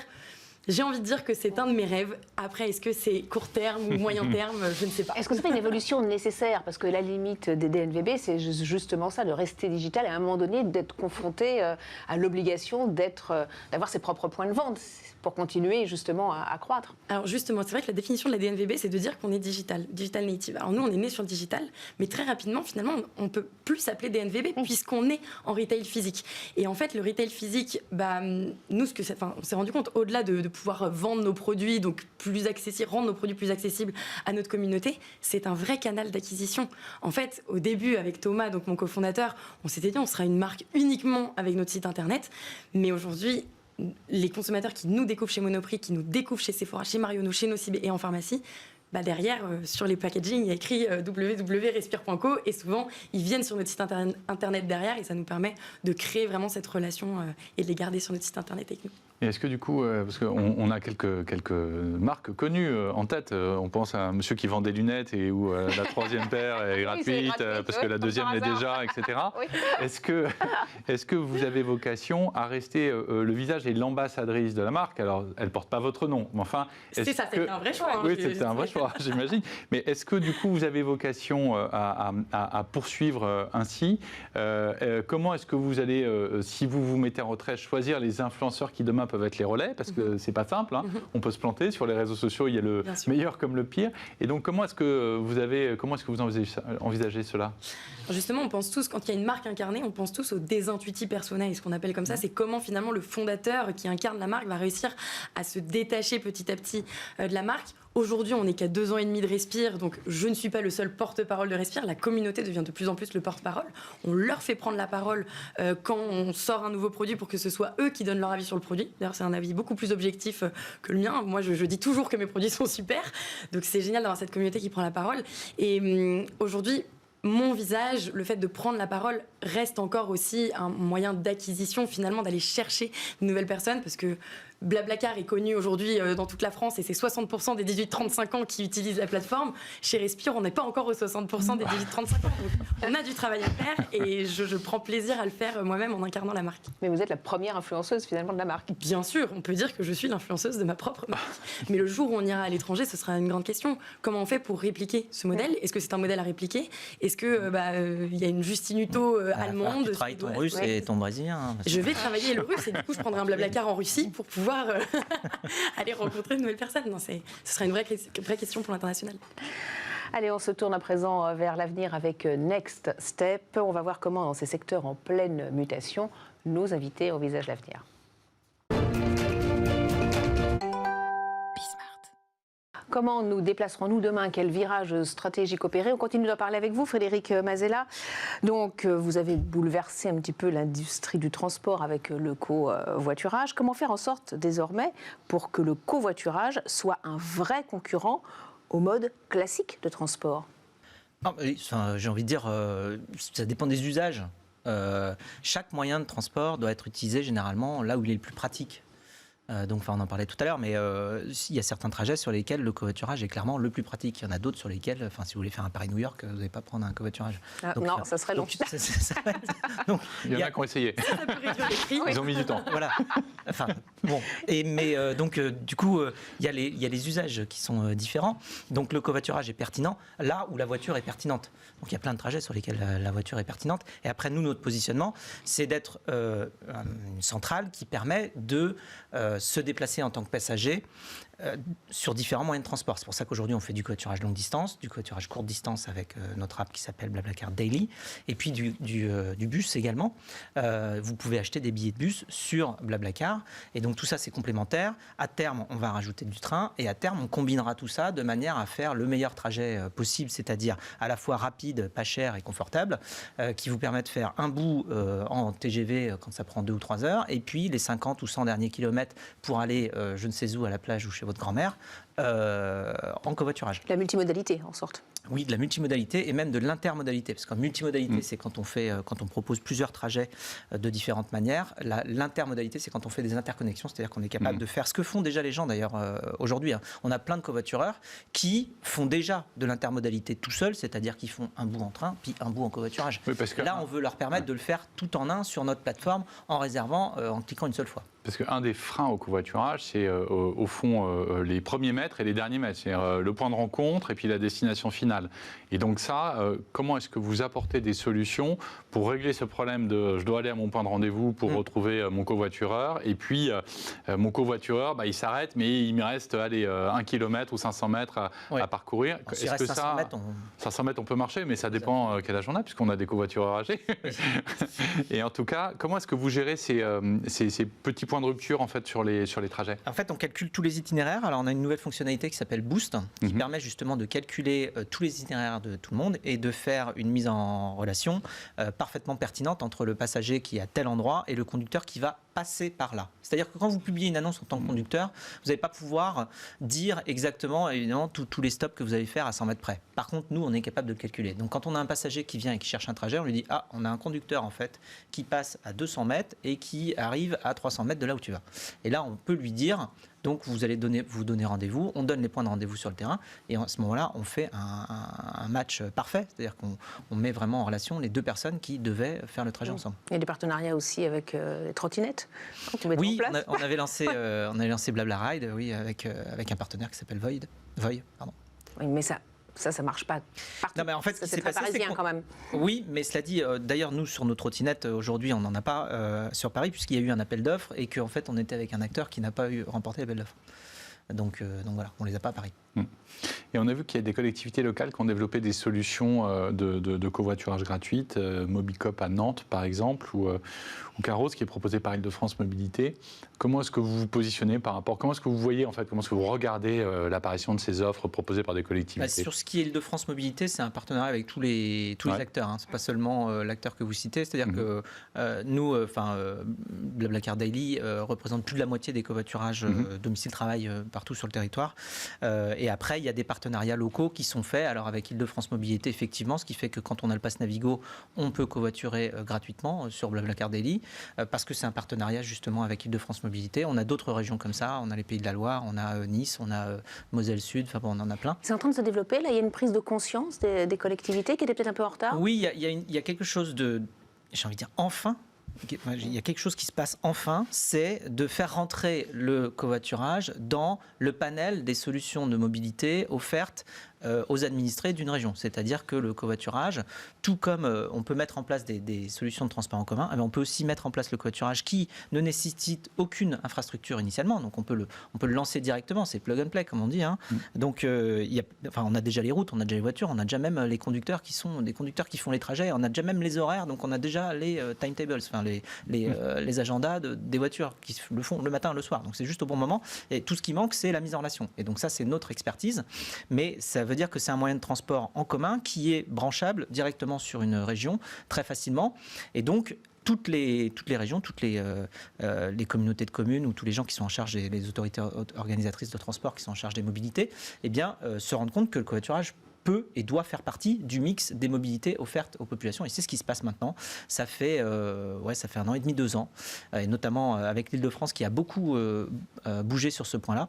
J'ai envie de dire que c'est un de mes rêves. Après, est-ce que c'est court terme ou moyen terme? Je ne sais pas. Est-ce que c'est pas une évolution nécessaire? Parce que la limite des DNVB, c'est justement ça, de rester digital et à un moment donné d'être confronté à l'obligation d'avoir ses propres points de vente pour continuer justement à croître. Alors justement, c'est vrai que la définition de la DNVB, c'est de dire qu'on est digital native. Alors nous, on est né sur le digital, mais très rapidement, finalement, on ne peut plus s'appeler DNVB puisqu'on est en retail physique. Et en fait, le retail physique, nous, on s'est rendu compte, au-delà de pouvoir vendre nos produits, donc plus accessibles, rendre nos produits plus accessibles à notre communauté, c'est un vrai canal d'acquisition. En fait, au début, avec Thomas, donc mon cofondateur, on s'était dit on sera une marque uniquement avec notre site internet, mais aujourd'hui, les consommateurs qui nous découvrent chez Monoprix, qui nous découvrent chez Sephora, chez Marionnaud, chez Nocibé et en pharmacie, derrière, sur les packaging, il y a écrit www.respire.co et souvent, ils viennent sur notre site internet derrière et ça nous permet de créer vraiment cette relation et de les garder sur notre site internet avec nous. Et est-ce que du coup, parce qu'on a quelques marques connues en tête, on pense à un monsieur qui vend des lunettes et où la troisième paire est gratuite, parce que la deuxième l'est déjà, etc. Oui. Est-ce que vous avez vocation à rester le visage et l'ambassadrice de la marque? Alors, elle ne porte pas votre nom, mais enfin... C'était un vrai choix. Oui, c'était un vrai choix, j'imagine. Mais est-ce que du coup, vous avez vocation à poursuivre ainsi? Comment est-ce que vous allez, si vous vous mettez en retrait, choisir les influenceurs qui demain peuvent être les relais, parce que c'est pas simple, hein. On peut se planter sur les réseaux sociaux, il y a le meilleur comme le pire. Et donc comment est-ce que vous envisagez cela? Justement, on pense tous, quand il y a une marque incarnée, on pense tous au désintuitif personnel, ce qu'on appelle comme ça, c'est comment finalement le fondateur qui incarne la marque va réussir à se détacher petit à petit de la marque. Aujourd'hui, on n'est qu'à 2 ans et demi de Respire, donc je ne suis pas le seul porte-parole de Respire. La communauté devient de plus en plus le porte-parole. On leur fait prendre la parole quand on sort un nouveau produit pour que ce soit eux qui donnent leur avis sur le produit. D'ailleurs, c'est un avis beaucoup plus objectif que le mien. Moi, je dis toujours que mes produits sont super. Donc, c'est génial d'avoir cette communauté qui prend la parole. Et aujourd'hui, mon visage, le fait de prendre la parole reste encore aussi un moyen d'acquisition, finalement, d'aller chercher de nouvelles personnes, parce que Blablacar est connu aujourd'hui dans toute la France et c'est 60% des 18-35 ans qui utilisent la plateforme. Chez Respire, on n'est pas encore aux 60% des 18-35 ans. Donc on a du travail à faire et je prends plaisir à le faire moi-même en incarnant la marque. Mais vous êtes la première influenceuse finalement de la marque. Bien sûr, on peut dire que je suis l'influenceuse de ma propre marque. Mais le jour où on ira à l'étranger, ce sera une grande question. Comment on fait pour répliquer ce modèle? Est-ce que c'est un modèle à répliquer? Est-ce que y a une Justine Hutto allemande? Tu travailles ton russe et ton brésilien. Je vais travailler le russe et du coup je prendrai un Blablacar en Russie pour pouvoir aller rencontrer de nouvelles personnes. Non, ce sera une vraie question pour l'international. Allez, on se tourne à présent vers l'avenir avec Next Step. On va voir comment, dans ces secteurs en pleine mutation, nos invités envisagent l'avenir. Comment nous déplacerons-nous demain? Quel virage stratégique opérer? On continue d'en parler avec vous, Frédéric Mazella. Donc, vous avez bouleversé un petit peu l'industrie du transport avec le covoiturage. Comment faire en sorte, désormais, pour que le covoiturage soit un vrai concurrent au mode classique de transport? J'ai envie de dire, ça dépend des usages. Chaque moyen de transport doit être utilisé généralement là où il est le plus pratique. Donc, on en parlait tout à l'heure, mais il y a certains trajets sur lesquels le covoiturage est clairement le plus pratique. Il y en a d'autres sur lesquels, si vous voulez faire un Paris-New York, vous n'allez pas prendre un covoiturage. Non, ça serait long. Il y en a qui ont essayé. Ça peut réduire les prix. Ils ont mis du temps. Voilà. Du coup, il y a les usages qui sont différents. Donc, le covoiturage est pertinent là où la voiture est pertinente. Donc, il y a plein de trajets sur lesquels la voiture est pertinente. Et après, nous, notre positionnement, c'est d'être une centrale qui permet de se déplacer en tant que passager sur différents moyens de transport. C'est pour ça qu'aujourd'hui, on fait du covoiturage longue distance, du covoiturage courte distance avec notre app qui s'appelle Blablacar Daily, et puis du bus également. Vous pouvez acheter des billets de bus sur Blablacar, et donc tout ça, c'est complémentaire. À terme, on va rajouter du train, et à terme, on combinera tout ça de manière à faire le meilleur trajet possible, c'est-à-dire à la fois rapide, pas cher et confortable, qui vous permet de faire un bout en TGV quand ça prend 2 ou 3 heures, et puis les 50 ou 100 derniers kilomètres pour aller je ne sais où, à la plage ou chez votre grand-mère en covoiturage. La multimodalité, en sorte. Oui, de la multimodalité et même de l'intermodalité. Parce qu'en multimodalité, c'est quand on propose plusieurs trajets de différentes manières. L'intermodalité, c'est quand on fait des interconnexions, c'est-à-dire qu'on est capable de faire ce que font déjà les gens d'ailleurs aujourd'hui. On a plein de covoitureurs qui font déjà de l'intermodalité tout seuls, c'est-à-dire qu'ils font un bout en train, puis un bout en covoiturage. Oui, parce que là, on veut leur permettre de le faire tout en un sur notre plateforme en réservant, en cliquant une seule fois. Parce qu'un des freins au covoiturage, c'est au fond les premiers mètres et les derniers mètres. C'est le point de rencontre et puis la destination finale. Et donc ça, comment est-ce que vous apportez des solutions pour régler ce problème de je dois aller à mon point de rendez-vous pour retrouver mon covoitureur et puis mon covoitureur, il s'arrête mais il me reste 1 km ou 500 mètres à parcourir. Bon, est-ce que 500 mètres, 500 mètres, on peut marcher, mais ça dépend quel âge on a puisqu'on a des covoitureurs âgés. Et en tout cas, comment est-ce que vous gérez ces petits points de rupture en fait sur les trajets? En fait, on calcule tous les itinéraires. Alors, on a une nouvelle fonctionnalité qui s'appelle Boost, qui permet justement de calculer tous les itinéraires de tout le monde et de faire une mise en relation parfaitement pertinente entre le passager qui est à tel endroit et le conducteur qui va passer par là. C'est-à-dire que quand vous publiez une annonce en tant que conducteur, vous n'allez pas pouvoir dire exactement, évidemment, tous les stops que vous allez faire à 100 mètres près. Par contre, nous, on est capable de le calculer. Donc, quand on a un passager qui vient et qui cherche un trajet, on lui dit « Ah, on a un conducteur, en fait, qui passe à 200 mètres et qui arrive à 300 mètres de là où tu vas. » Et là, on peut lui dire « Donc, vous allez vous donner rendez-vous. » On donne les points de rendez-vous sur le terrain. Et à ce moment-là, on fait un match parfait. C'est-à-dire qu'on met vraiment en relation les deux personnes qui devaient faire le trajet ensemble. Il y a des partenariats aussi avec les trottinettes. Oui, on avait lancé Blabla Ride, oui, avec un partenaire qui s'appelle Void. Pardon. Oui, mais ça marche pas partout. Non, mais en fait, c'est très parisien quand même. Oui, mais cela dit, d'ailleurs, nous, sur nos trottinettes, aujourd'hui, on n'en a pas sur Paris, puisqu'il y a eu un appel d'offres et qu'en fait, on était avec un acteur qui n'a pas remporté l'appel d'offres. Donc voilà, on ne les a pas à Paris. Et on a vu qu'il y a des collectivités locales qui ont développé des solutions de covoiturage gratuites, Mobicop à Nantes par exemple, ou Caros qui est proposé par Île-de-France Mobilité. Comment est-ce que vous vous positionnez par rapport, comment est-ce que vous voyez en fait, comment est-ce que vous regardez l'apparition de ces offres proposées par des collectivités? Sur ce qui est Île-de-France Mobilité, c'est un partenariat avec tous les acteurs. C'est pas seulement l'acteur que vous citez, c'est-à-dire que nous, Blablacar Daily représente plus de la moitié des covoiturages domicile-travail partout sur le territoire. Et après, il y a des partenariats locaux qui sont faits, alors avec Île-de-France Mobilité, effectivement, ce qui fait que quand on a le pass Navigo, on peut covoiturer gratuitement sur Blablacar Daily, parce que c'est un partenariat justement avec Île-de-France Mobilité. On a d'autres régions comme ça, on a les Pays de la Loire, on a Nice, on a Moselle Sud, enfin bon, on en a plein. C'est en train de se développer, là, il y a une prise de conscience des collectivités qui étaient peut-être un peu en retard. Oui, il y a quelque chose de, j'ai envie de dire, enfin. Il y a quelque chose qui se passe enfin, c'est de faire rentrer le covoiturage dans le panel des solutions de mobilité offertes aux administrés d'une région. C'est-à-dire que le covoiturage, tout comme on peut mettre en place des solutions de transport en commun, on peut aussi mettre en place le covoiturage qui ne nécessite aucune infrastructure initialement. Donc on peut le lancer directement, c'est plug and play comme on dit. Donc on a déjà les routes, on a déjà les voitures, on a déjà même les conducteurs qui sont des conducteurs qui font les trajets, on a déjà même les horaires, donc on a déjà les timetables, les agendas des voitures qui le font le matin et le soir. Donc c'est juste au bon moment. Et tout ce qui manque, c'est la mise en relation. Et donc ça, c'est notre expertise. Mais ça veut dire que c'est un moyen de transport en commun qui est branchable directement sur une région très facilement. Et donc, toutes les régions, toutes les communautés de communes ou tous les gens qui sont en charge, les autorités organisatrices de transport qui sont en charge des mobilités, se rendent compte que le covoiturage peut et doit faire partie du mix des mobilités offertes aux populations. Et c'est ce qui se passe maintenant. Ça fait 1 an et demi, 2 ans, et notamment avec l'Île-de-France qui a beaucoup bougé sur ce point-là,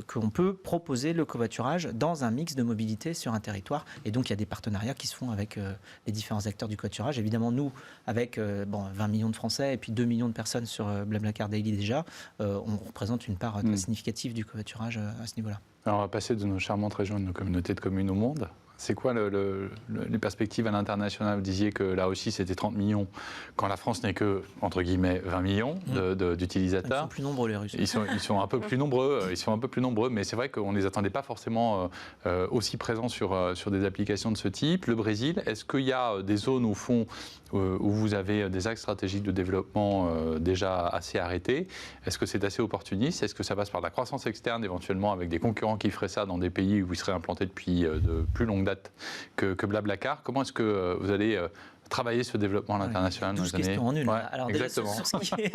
qu'on peut proposer le covoiturage dans un mix de mobilité sur un territoire. Et donc, il y a des partenariats qui se font avec les différents acteurs du covoiturage. Évidemment, nous, avec 20 millions de Français et puis 2 millions de personnes sur Blablacar Daily déjà, on représente une part très significative du covoiturage à ce niveau-là. Alors on va passer de nos charmantes régions et de nos communautés de communes au monde. C'est quoi les perspectives à l'international? Vous disiez que là aussi c'était 30 millions, quand la France n'est que, entre guillemets, 20 millions d'utilisateurs. Ils sont plus nombreux les Russes. Ils sont un peu plus nombreux, mais c'est vrai qu'on ne les attendait pas forcément aussi présents sur des applications de ce type. Le Brésil, est-ce qu'il y a des zones au fond où vous avez des axes stratégiques de développement déjà assez arrêtés? Est-ce que c'est assez opportuniste? Est-ce que ça passe par de la croissance externe éventuellement avec des concurrents qui feraient ça dans des pays où ils seraient implantés depuis de plus longues date que Blablacar? Comment est-ce que vous allez travaillé ce développement à l'international dans 12 les années. questions en une. Ouais, Alors déjà, exactement. sur ce qui est...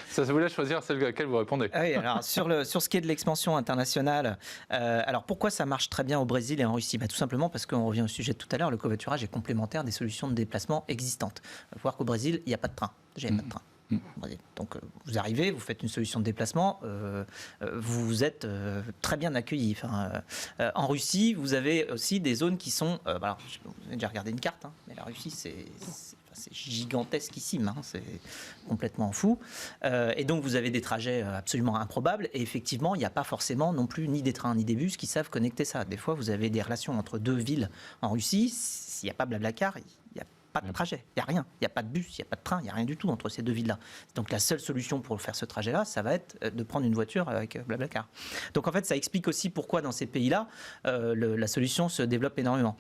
Ça vous laisse choisir celle à laquelle vous répondez. Ah oui, alors sur ce qui est de l'expansion internationale, alors pourquoi ça marche très bien au Brésil et en Russie? Tout simplement parce qu'on revient au sujet de tout à l'heure, le covoiturage est complémentaire des solutions de déplacement existantes. Il faut voir qu'au Brésil, il n'y a pas de train. Déjà, il n'y a pas de train. Donc vous arrivez, vous faites une solution de déplacement, vous êtes très bien accueillis. En Russie, vous avez aussi des zones qui sont... alors, vous avez déjà regardé une carte, mais la Russie, c'est gigantesquissime, c'est complètement fou. Et donc vous avez des trajets absolument improbables. Et effectivement, il n'y a pas forcément non plus ni des trains ni des bus qui savent connecter ça. Des fois, vous avez des relations entre deux villes en Russie. S'il n'y a pas Blablacar, il n'y a pas de trajet, il n'y a rien, il n'y a pas de bus, il n'y a pas de train, il n'y a rien du tout entre ces deux villes-là. Donc la seule solution pour faire ce trajet-là, ça va être de prendre une voiture avec Blablacar. Donc en fait, ça explique aussi pourquoi dans ces pays-là, la solution se développe énormément.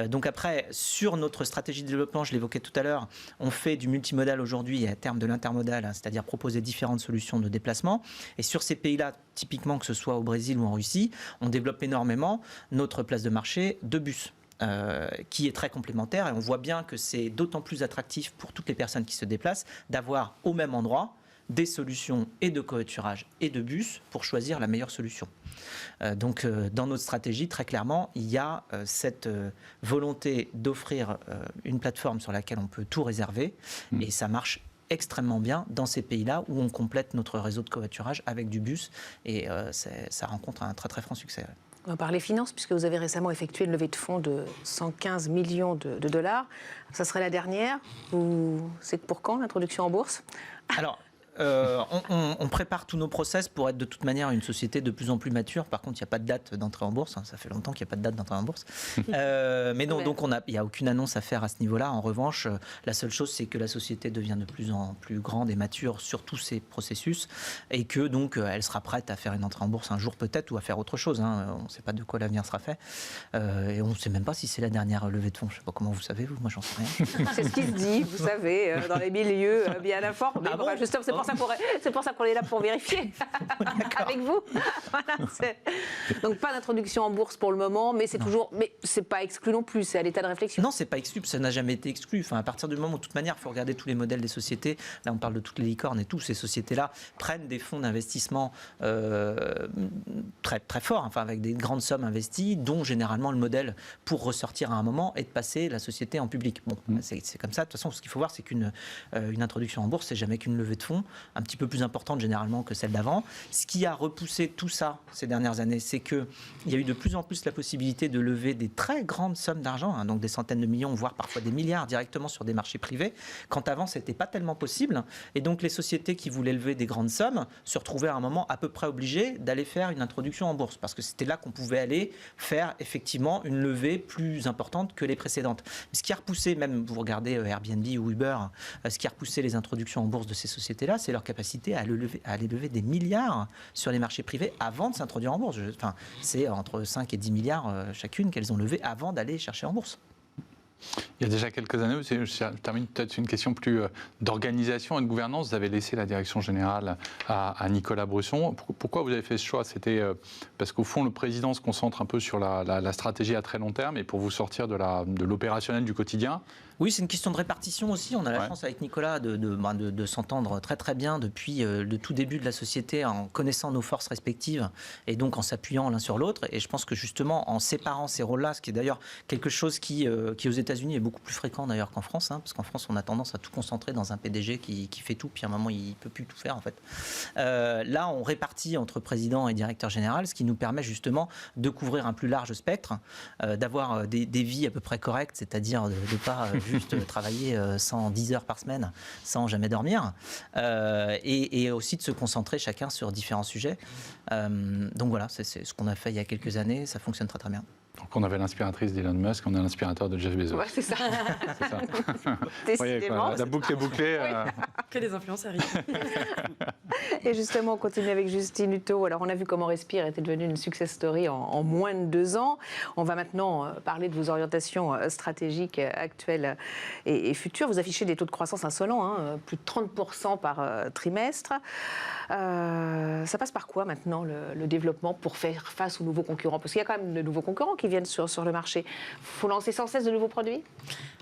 Donc après, sur notre stratégie de développement, je l'évoquais tout à l'heure, on fait du multimodal aujourd'hui et à terme de l'intermodal, c'est-à-dire proposer différentes solutions de déplacement. Et sur ces pays-là, typiquement que ce soit au Brésil ou en Russie, on développe énormément notre place de marché de bus. Qui est très complémentaire et on voit bien que c'est d'autant plus attractif pour toutes les personnes qui se déplacent d'avoir au même endroit des solutions et de covoiturage et de bus pour choisir la meilleure solution. Donc dans notre stratégie, très clairement, il y a cette volonté d'offrir une plateforme sur laquelle on peut tout réserver et ça marche extrêmement bien dans ces pays-là où on complète notre réseau de covoiturage avec du bus et ça rencontre un très très franc succès. On va parler finances, puisque vous avez récemment effectué une levée de fonds de 115 millions de dollars. Ça serait la dernière. C'est pour quand l'introduction en bourse? Alors, on prépare tous nos process pour être de toute manière une société de plus en plus mature. Par contre, il n'y a pas de date d'entrée en bourse. Ça fait longtemps qu'il n'y a pas de date d'entrée en bourse. Mais non, donc il n'y a aucune annonce à faire à ce niveau-là. En revanche, la seule chose, c'est que la société devient de plus en plus grande et mature sur tous ces processus et que donc elle sera prête à faire une entrée en bourse un jour peut-être ou à faire autre chose. On ne sait pas de quoi l'avenir sera fait. Et on ne sait même pas si c'est la dernière levée de fonds. Je ne sais pas comment vous savez, vous. Moi, j'en sais rien. C'est ce qui se dit, vous savez, dans les milieux bien informés. Bon justement, c'est pour ça qu'on est là pour vérifier avec vous. Voilà, donc pas d'introduction en bourse pour le moment, mais c'est pas exclu non plus, c'est à l'état de réflexion. Non, c'est pas exclu, ça n'a jamais été exclu. À partir du moment où, de toute manière, il faut regarder tous les modèles des sociétés. Là, on parle de toutes les licornes et tout. Ces sociétés-là prennent des fonds d'investissement très, très forts, avec des grandes sommes investies, dont généralement le modèle pour ressortir à un moment est de passer la société en public. C'est comme ça. De toute façon, ce qu'il faut voir, c'est qu'une introduction en bourse, c'est jamais qu'une levée de fonds, un petit peu plus importante généralement que celle d'avant. Ce qui a repoussé tout ça ces dernières années, c'est qu'il y a eu de plus en plus la possibilité de lever des très grandes sommes d'argent, donc des centaines de millions, voire parfois des milliards directement sur des marchés privés, quand avant c'était pas tellement possible. Et donc les sociétés qui voulaient lever des grandes sommes se retrouvaient à un moment à peu près obligées d'aller faire une introduction en bourse, parce que c'était là qu'on pouvait aller faire effectivement une levée plus importante que les précédentes. Ce qui a repoussé, même vous regardez Airbnb ou Uber, ce qui a repoussé les introductions en bourse de ces sociétés-là, c'est leur capacité à aller lever des milliards sur les marchés privés avant de s'introduire en bourse. C'est entre 5 et 10 milliards chacune qu'elles ont levé avant d'aller chercher en bourse. Il y a déjà quelques années, je termine peut-être une question plus d'organisation et de gouvernance. Vous avez laissé la direction générale à Nicolas Brusson. Pourquoi vous avez fait ce choix? C'était parce qu'au fond, le président se concentre un peu sur la stratégie à très long terme et pour vous sortir de l'opérationnel du quotidien. Oui, c'est une question de répartition aussi. On a la chance avec Nicolas de s'entendre très très bien depuis le tout début de la société en connaissant nos forces respectives et donc en s'appuyant l'un sur l'autre. Et je pense que justement en séparant ces rôles-là, ce qui est d'ailleurs quelque chose qui aux États-Unis est beaucoup plus fréquent d'ailleurs qu'en France, parce qu'en France on a tendance à tout concentrer dans un PDG qui fait tout, puis à un moment il ne peut plus tout faire en fait. Là, on répartit entre président et directeur général, ce qui nous permet justement de couvrir un plus large spectre, d'avoir des vies à peu près correctes, c'est-à-dire de ne pas juste travailler 110 heures par semaine sans jamais dormir, et aussi de se concentrer chacun sur différents sujets. Donc voilà, c'est ce qu'on a fait il y a quelques années, ça fonctionne très très bien. Donc on avait l'inspiratrice d'Elon Musk, on a l'inspirateur de Jeff Bezos. Ouais, c'est ça. C'est ça. Décidément. La boucle est bouclée. Que des influenceurs. Et justement, on continue avec Justine Hutto. Alors, on a vu comment Respire était devenue une success story en moins de 2 ans. On va maintenant parler de vos orientations stratégiques actuelles et futures. Vous affichez des taux de croissance insolents, plus de 30% par trimestre. Ça passe par quoi maintenant le développement pour faire face aux nouveaux concurrents? Parce qu'il y a quand même de nouveaux concurrents qui viennent sur le marché. Il faut lancer sans cesse de nouveaux produits?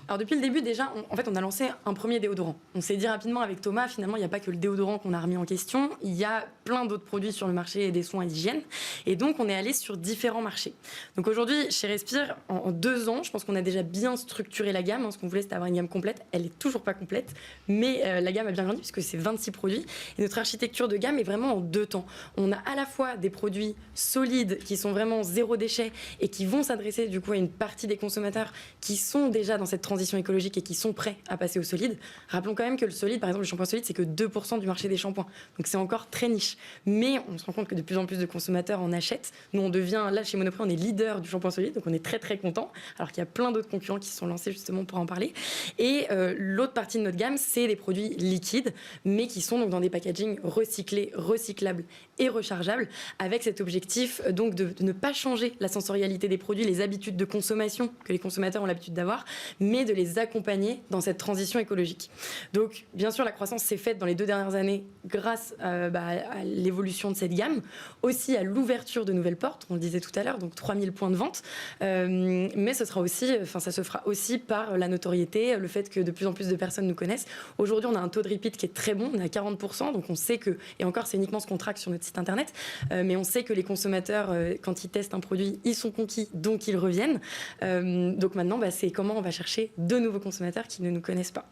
Alors depuis le début déjà, on a lancé un premier déodorant. On s'est dit rapidement avec Thomas, finalement il n'y a pas que le déodorant qu'on a remis en question, il y a plein d'autres produits sur le marché des soins et d'hygiène. Et donc on est allé sur différents marchés. Donc aujourd'hui chez Respire, en 2 ans, je pense qu'on a déjà bien structuré la gamme. Ce qu'on voulait c'était avoir une gamme complète, elle est toujours pas complète, mais la gamme a bien grandi puisque c'est 26 produits. Et notre architecture de gamme est vraiment en 2 temps. On a à la fois des produits solides qui sont vraiment zéro déchet et qui vont s'adresser du coup à une partie des consommateurs qui sont déjà dans cette transition écologique et qui sont prêts à passer au solide. Rappelons quand même que le solide, par exemple le shampoing solide, c'est que 2% du marché des shampoings. Donc c'est encore très niche. Mais on se rend compte que de plus en plus de consommateurs en achètent. Nous on devient, là chez Monoprix, on est leader du shampoing solide, donc on est très très content. Alors qu'il y a plein d'autres concurrents qui se sont lancés justement pour en parler. Et l'autre partie de notre gamme, c'est des produits liquides, mais qui sont donc dans des packagings recyclés, recyclables et rechargeables, avec cet objectif donc de ne pas changer la sensorialité des produits, les habitudes de consommation que les consommateurs ont l'habitude d'avoir, mais de les accompagner dans cette transition écologique. Donc, bien sûr, la croissance s'est faite dans les 2 dernières années grâce à l'évolution de cette gamme, aussi à l'ouverture de nouvelles portes, on le disait tout à l'heure, donc 3000 points de vente, mais ça se fera aussi par la notoriété, le fait que de plus en plus de personnes nous connaissent. Aujourd'hui, on a un taux de repeat qui est très bon, on est à 40%, donc on sait que, et encore c'est uniquement ce qu'on traque sur notre site internet, mais on sait que les consommateurs, quand ils testent un produit, ils sont conquis, donc ils reviennent. Donc maintenant, c'est comment on va chercher de nouveaux consommateurs qui ne nous connaissent pas.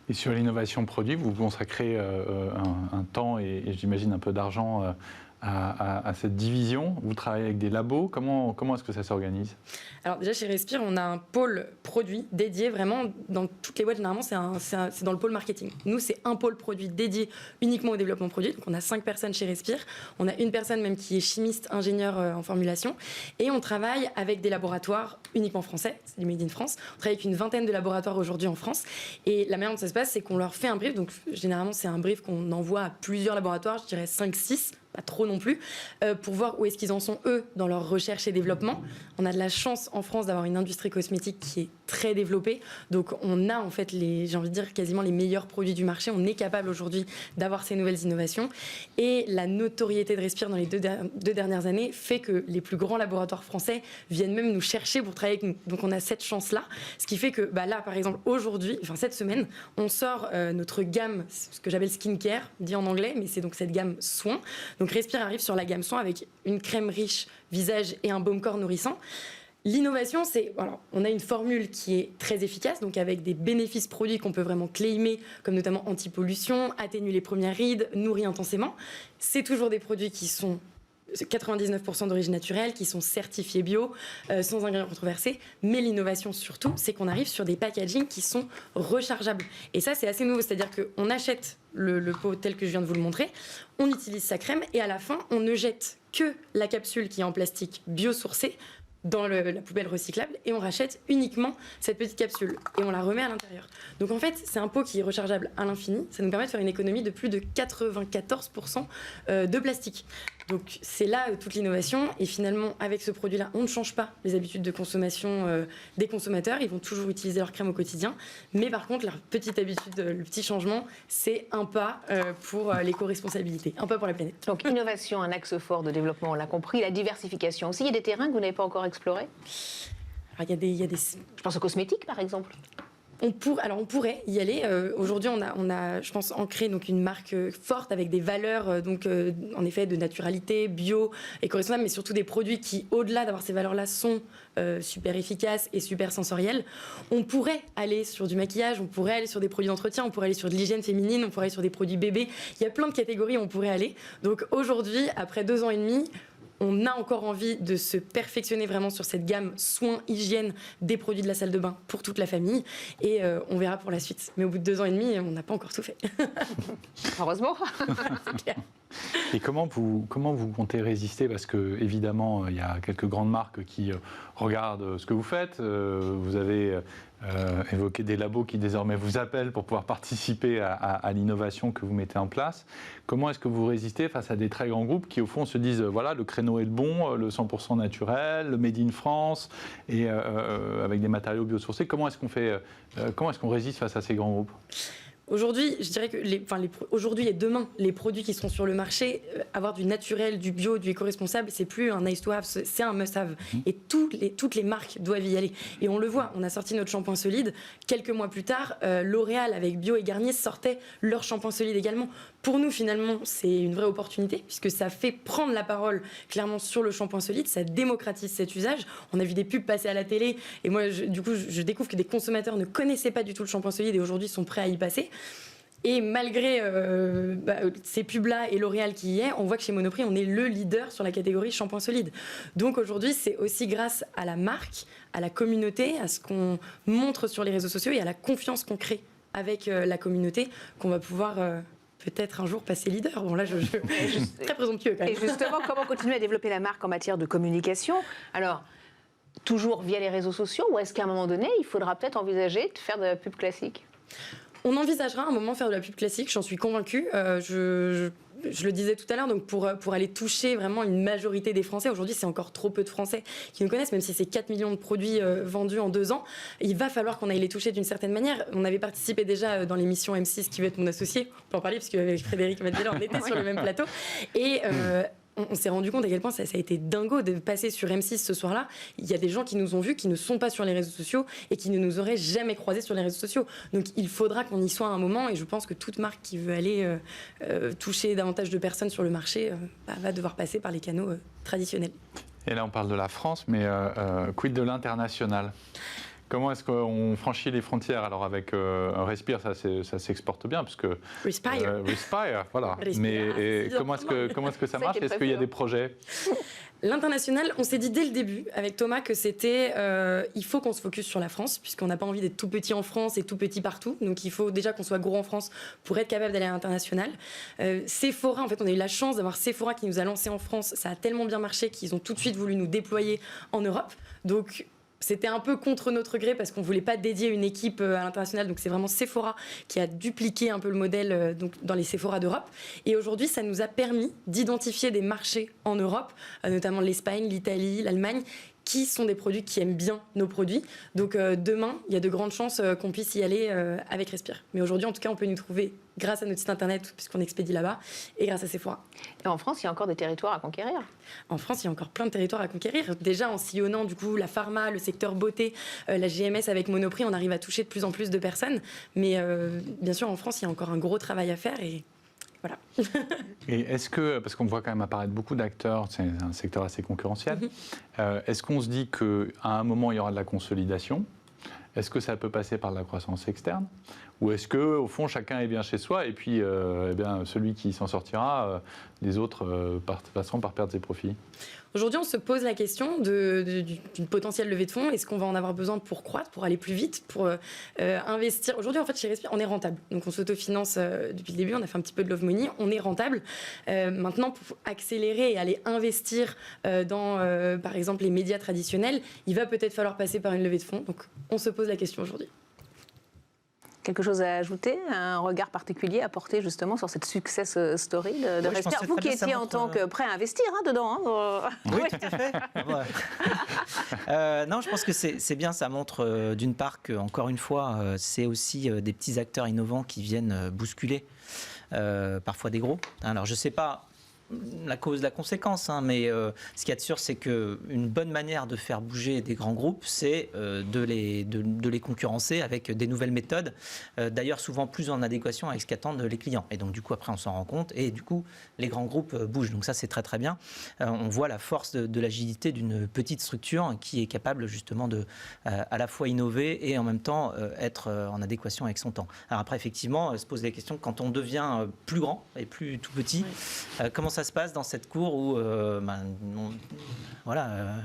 Et sur l'innovation produit, vous consacrez un temps et j'imagine un peu d'argent à cette division. Vous travaillez avec des labos. Comment est-ce que ça s'organise ? Alors déjà chez Respire, on a un pôle produit dédié vraiment dans toutes les boîtes. Généralement, c'est dans le pôle marketing. Nous, c'est un pôle produit dédié uniquement au développement produit. Donc on a 5 personnes chez Respire. On a une personne même qui est chimiste, ingénieur en formulation. Et on travaille avec des laboratoires uniquement français. C'est du Made in France. On travaille avec une 20aine de laboratoires aujourd'hui en France. Et la manière dont ça se passe, c'est qu'on leur fait un brief. Donc généralement, c'est un brief qu'on envoie à plusieurs laboratoires, je dirais 5-6. Pas trop non plus, pour voir où est-ce qu'ils en sont, eux, dans leur recherche et développement. On a de la chance en France d'avoir une industrie cosmétique qui est très développée. Donc, on a en fait, j'ai envie de dire, quasiment les meilleurs produits du marché. On est capable aujourd'hui d'avoir ces nouvelles innovations. Et la notoriété de Respire dans les 2 dernières années fait que les plus grands laboratoires français viennent même nous chercher pour travailler avec nous. Donc, on a cette chance-là. Ce qui fait que là, par exemple, aujourd'hui, cette semaine, on sort notre gamme, ce que j'appelle skincare, dit en anglais, mais c'est donc cette gamme soins. Donc Respire arrive sur la gamme soins avec une crème riche visage et un baume corps nourrissant. L'innovation, on a une formule qui est très efficace, donc avec des bénéfices produits qu'on peut vraiment claimer, comme notamment anti-pollution, atténue les premières rides, nourrit intensément. C'est toujours des produits qui sont 99% d'origine naturelle, qui sont certifiés bio, sans ingrédients controversés. Mais l'innovation surtout, c'est qu'on arrive sur des packagings qui sont rechargeables. Et ça, c'est assez nouveau. C'est-à-dire qu'on achète le pot tel que je viens de vous le montrer, on utilise sa crème et à la fin, on ne jette que la capsule qui est en plastique biosourcé dans la poubelle recyclable et on rachète uniquement cette petite capsule et on la remet à l'intérieur. Donc en fait, c'est un pot qui est rechargeable à l'infini. Ça nous permet de faire une économie de plus de 94% de plastique. Donc c'est là toute l'innovation et finalement avec ce produit-là, on ne change pas les habitudes de consommation des consommateurs. Ils vont toujours utiliser leur crème au quotidien. Mais par contre, leur petite habitude, le petit changement, c'est un pas pour l'éco-responsabilité, un pas pour la planète. Donc innovation, un axe fort de développement, on l'a compris. La diversification aussi. Il y a des terrains que vous n'avez pas encore explorés ? Alors, il y a des... Je pense aux cosmétiques par exemple. On pourrait y aller. Aujourd'hui, on a, je pense, ancré donc une marque forte avec des valeurs, en effet, de naturalité, bio, éco-responsable, mais surtout des produits qui, au-delà d'avoir ces valeurs-là, sont super efficaces et super sensoriels. On pourrait aller sur du maquillage, on pourrait aller sur des produits d'entretien, on pourrait aller sur de l'hygiène féminine, on pourrait aller sur des produits bébés. Il y a plein de catégories où on pourrait aller. Donc aujourd'hui, après 2 ans et demi, on a encore envie de se perfectionner vraiment sur cette gamme soins, hygiène des produits de la salle de bain pour toute la famille. Et on verra pour la suite. Mais au bout de 2 ans et demi, on n'a pas encore tout fait. Heureusement. C'est clair. Et comment vous comptez résister ? Parce que évidemment, il y a quelques grandes marques qui regardent ce que vous faites. Vous avez évoqué des labos qui désormais vous appellent pour pouvoir participer à l'innovation que vous mettez en place. Comment est-ce que vous résistez face à des très grands groupes qui, au fond, se disent voilà, le créneau est le bon, le 100% naturel, le Made in France, et avec des matériaux biosourcés. Comment est-ce qu'on résiste face à ces grands groupes ? Aujourd'hui, je dirais que aujourd'hui et demain, les produits qui seront sur le marché, avoir du naturel, du bio, du éco-responsable, c'est plus un nice to have, c'est un must have. Et toutes les marques doivent y aller. Et on le voit, on a sorti notre shampoing solide. Quelques mois plus tard, L'Oréal avec Bio et Garnier sortait leur shampoing solide également. Pour nous, finalement, c'est une vraie opportunité puisque ça fait prendre la parole clairement sur le shampoing solide, ça démocratise cet usage. On a vu des pubs passer à la télé et moi, je découvre que des consommateurs ne connaissaient pas du tout le shampoing solide et aujourd'hui sont prêts à y passer. Et malgré ces pubs-là et L'Oréal qui y est, on voit que chez Monoprix, on est le leader sur la catégorie shampoing solide. Donc aujourd'hui, c'est aussi grâce à la marque, à la communauté, à ce qu'on montre sur les réseaux sociaux et à la confiance qu'on crée avec la communauté qu'on va pouvoir peut-être un jour passer leader. Bon là, je suis très présomptueux quand même. Et justement, comment continuer à développer la marque en matière de communication ? Alors, toujours via les réseaux sociaux ou est-ce qu'à un moment donné, il faudra peut-être envisager de faire de la pub classique ? On envisagera un moment faire de la pub classique, j'en suis convaincue. Je le disais tout à l'heure, donc pour aller toucher vraiment une majorité des Français, aujourd'hui c'est encore trop peu de Français qui nous connaissent, même si c'est 4 millions de produits vendus en 2 ans, il va falloir qu'on aille les toucher d'une certaine manière. On avait participé déjà dans l'émission M6 qui va être mon associé, on peut en parler parce qu'avec Frédéric Maddela on était sur le même plateau, et on s'est rendu compte à quel point ça a été dingo de passer sur M6 ce soir-là. Il y a des gens qui nous ont vus, qui ne sont pas sur les réseaux sociaux et qui ne nous auraient jamais croisés sur les réseaux sociaux. Donc il faudra qu'on y soit à un moment et je pense que toute marque qui veut aller toucher davantage de personnes sur le marché va devoir passer par les canaux traditionnels. Et là on parle de la France, mais quid de l'international ? Comment est-ce qu'on franchit les frontières ? Alors avec Respire, ça s'exporte bien, puisque Respire, voilà. Respire, Mais comment est-ce que ça marche ? Est-ce qu'il y a des projets ? L'international, on s'est dit dès le début avec Thomas que c'était il faut qu'on se focus sur la France puisqu'on n'a pas envie d'être tout petit en France et tout petit partout. Donc il faut déjà qu'on soit gros en France pour être capable d'aller à l'international. Sephora, en fait, on a eu la chance d'avoir Sephora qui nous a lancé en France. Ça a tellement bien marché qu'ils ont tout de suite voulu nous déployer en Europe. Donc c'était un peu contre notre gré parce qu'on ne voulait pas dédier une équipe à l'international. Donc c'est vraiment Sephora qui a dupliqué un peu le modèle dans les Sephora d'Europe. Et aujourd'hui, ça nous a permis d'identifier des marchés en Europe, notamment l'Espagne, l'Italie, l'Allemagne, qui sont des produits qui aiment bien nos produits. Donc demain, il y a de grandes chances qu'on puisse y aller avec Respire. Mais aujourd'hui, en tout cas, on peut nous trouver grâce à notre site internet, puisqu'on expédie là-bas, et grâce à Sephora. Et en France, il y a encore des territoires à conquérir. En France, il y a encore plein de territoires à conquérir. Déjà, en sillonnant du coup la pharma, le secteur beauté, la GMS avec Monoprix, on arrive à toucher de plus en plus de personnes. Mais bien sûr, en France, il y a encore un gros travail à faire et voilà. Et est-ce que, parce qu'on voit quand même apparaître beaucoup d'acteurs, c'est un secteur assez concurrentiel, est-ce qu'on se dit qu'à un moment, il y aura de la consolidation ? Est-ce que ça peut passer par de la croissance externe ? Ou est-ce qu'au fond, chacun est bien chez soi et puis celui qui s'en sortira, les autres passeront par perdre ses profits ? Aujourd'hui, on se pose la question d'une potentielle levée de fonds. Est-ce qu'on va en avoir besoin pour croître, pour aller plus vite, pour investir ? Aujourd'hui, en fait, chez Respire, on est rentable. Donc, on s'autofinance depuis le début. On a fait un petit peu de love money. On est rentable. Maintenant, pour accélérer et aller investir dans, par exemple, les médias traditionnels, il va peut-être falloir passer par une levée de fonds. Donc, on se pose la question aujourd'hui. Quelque chose à ajouter, un regard particulier à porter justement sur cette success story de Respire. Vous qui étiez en tant que prêt à investir dedans. Oui, tout à fait. Non, je pense que c'est bien, ça montre d'une part que, encore une fois, c'est aussi des petits acteurs innovants qui viennent bousculer parfois des gros. Alors je ne sais pas la cause, la conséquence, mais ce qu'il y a de sûr, c'est qu'une bonne manière de faire bouger des grands groupes, c'est de les concurrencer avec des nouvelles méthodes, d'ailleurs souvent plus en adéquation avec ce qu'attendent les clients. Et donc du coup, après, on s'en rend compte et du coup, les grands groupes bougent. Donc ça, c'est très très bien. On voit la force de l'agilité d'une petite structure qui est capable justement de à la fois innover et en même temps être en adéquation avec son temps. Alors après, effectivement, se pose la question, quand on devient plus grand et plus tout petit, comment ça se passe dans cette cour où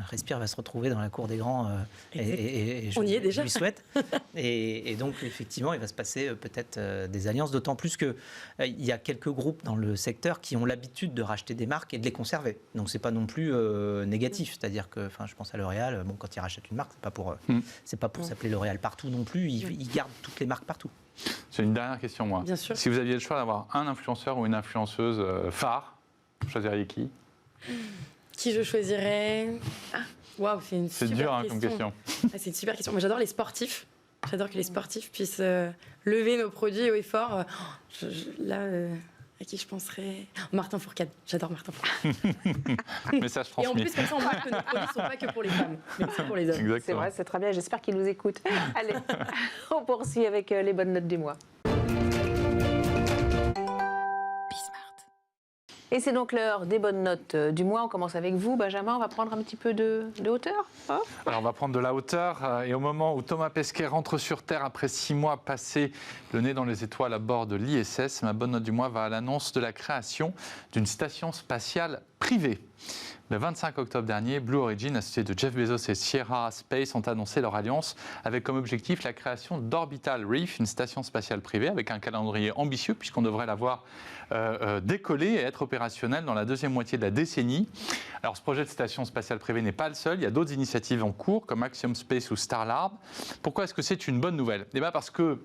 Respire va se retrouver dans la cour des grands et on y est déjà. Je lui souhaite. Et donc effectivement, il va se passer peut-être des alliances, d'autant plus qu'il y a quelques groupes dans le secteur qui ont l'habitude de racheter des marques et de les conserver. Donc c'est pas non plus négatif, c'est-à-dire que, je pense à L'Oréal, quand ils rachètent une marque, c'est pas pour s'appeler L'Oréal partout non plus. Ils gardent toutes les marques partout. C'est une dernière question, moi. Bien sûr. Si vous aviez le choix d'avoir un influenceur ou une influenceuse phare, vous choisiriez qui ? Qui je choisirais ? Waouh, c'est une super question. C'est dur comme question. C'est une super question. Moi, j'adore les sportifs. J'adore que les sportifs puissent lever nos produits haut et fort. À qui je penserais Martin Fourcade. J'adore Martin Fourcade. Message Et en transmis. plus, comme ça, on montre que nos produits ne sont pas que pour les femmes, mais aussi pour les hommes. Exactement. C'est vrai, c'est très bien. J'espère qu'il nous écoute. Allez, on poursuit avec les bonnes notes du mois. Et c'est donc l'heure des bonnes notes du mois. On commence avec vous, Benjamin. On va prendre un petit peu de hauteur. Hein, Alors on va prendre de la hauteur et au moment où Thomas Pesquet rentre sur Terre après 6 mois passés le nez dans les étoiles à bord de l'ISS, ma bonne note du mois va à l'annonce de la création d'une station spatiale privée. Le 25 octobre dernier, Blue Origin, associé de Jeff Bezos et Sierra Space, ont annoncé leur alliance avec comme objectif la création d'Orbital Reef, une station spatiale privée avec un calendrier ambitieux puisqu'on devrait la voir décoller et être opérationnelle dans la deuxième moitié de la décennie. Alors ce projet de station spatiale privée n'est pas le seul, il y a d'autres initiatives en cours comme Axiom Space ou Starlab. Pourquoi est-ce que c'est une bonne nouvelle ? Eh bien parce que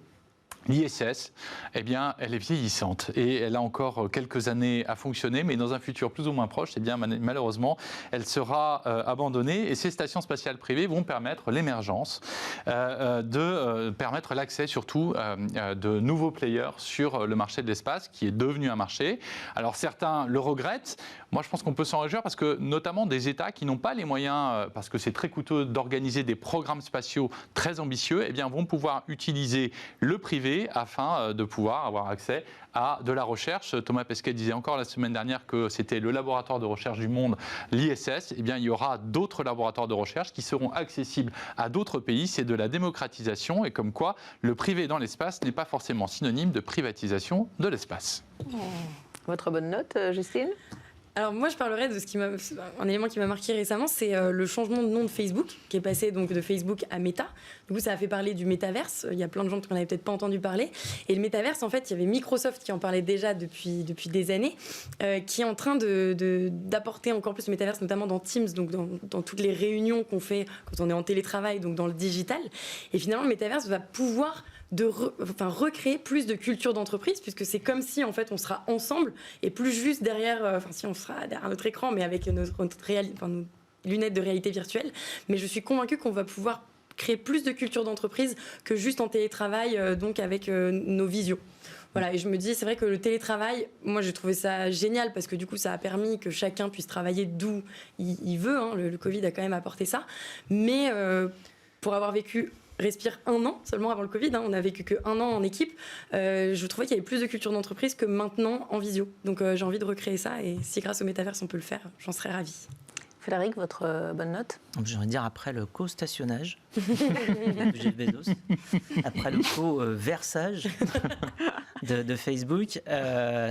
l'ISS, eh bien, elle est vieillissante et elle a encore quelques années à fonctionner, mais dans un futur plus ou moins proche, eh bien, malheureusement, elle sera abandonnée et ces stations spatiales privées vont permettre l'émergence, permettre l'accès surtout de nouveaux players sur le marché de l'espace qui est devenu un marché. Alors certains le regrettent, moi je pense qu'on peut s'en réjouir parce que notamment des États qui n'ont pas les moyens, parce que c'est très coûteux d'organiser des programmes spatiaux très ambitieux, eh bien, vont pouvoir utiliser le privé afin de pouvoir avoir accès à de la recherche. Thomas Pesquet disait encore la semaine dernière que c'était le laboratoire de recherche du monde, l'ISS. Eh bien, il y aura d'autres laboratoires de recherche qui seront accessibles à d'autres pays. C'est de la démocratisation et comme quoi le privé dans l'espace n'est pas forcément synonyme de privatisation de l'espace. Votre bonne note, Justine ? Alors moi je parlerai de un élément qui m'a marqué récemment, c'est le changement de nom de Facebook qui est passé donc de Facebook à Meta. Du coup ça a fait parler du métaverse, il y a plein de gens qui n'en avaient peut-être pas entendu parler. Et le métaverse en fait il y avait Microsoft qui en parlait déjà depuis des années, qui est en train d'apporter encore plus le métaverse, notamment dans Teams, donc dans toutes les réunions qu'on fait quand on est en télétravail, donc dans le digital. Et finalement le métaverse va pouvoir recréer plus de culture d'entreprise, puisque c'est comme si en fait on sera ensemble et plus juste derrière, si on sera derrière notre écran, mais avec nos lunettes de réalité virtuelle. Mais je suis convaincue qu'on va pouvoir créer plus de culture d'entreprise que juste en télétravail, donc avec nos visios. Voilà, et je me dis, c'est vrai que le télétravail, moi j'ai trouvé ça génial parce que du coup ça a permis que chacun puisse travailler d'où il veut. Hein, le Covid a quand même apporté ça. Mais pour avoir vécu Respire 1 an seulement avant le Covid, hein, on n'a vécu que 1 an en équipe, je trouvais qu'il y avait plus de culture d'entreprise que maintenant en visio. Donc j'ai envie de recréer ça et si grâce au métaverse on peut le faire, j'en serais ravie. Frédéric, votre bonne note ? J'ai envie de dire après le co-stationnage de Jeff Bezos, après le co-versage de Facebook.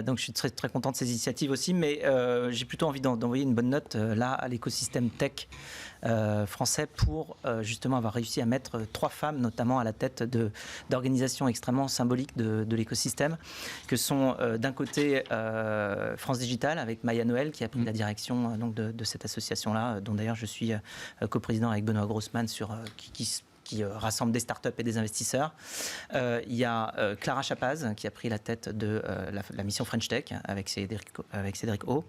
Donc je suis très, très content de ces initiatives aussi, mais j'ai plutôt envie d'envoyer une bonne note là à l'écosystème tech français pour justement avoir réussi à mettre 3 femmes notamment à la tête d'organisations extrêmement symboliques de l'écosystème, que sont d'un côté France Digital avec Maya Noël qui a pris la direction donc de cette association-là, dont d'ailleurs je suis coprésident avec Benoît Grossman qui rassemble des startups et des investisseurs. Il y a Clara Chapaz qui a pris la tête de la mission French Tech avec Cédric O.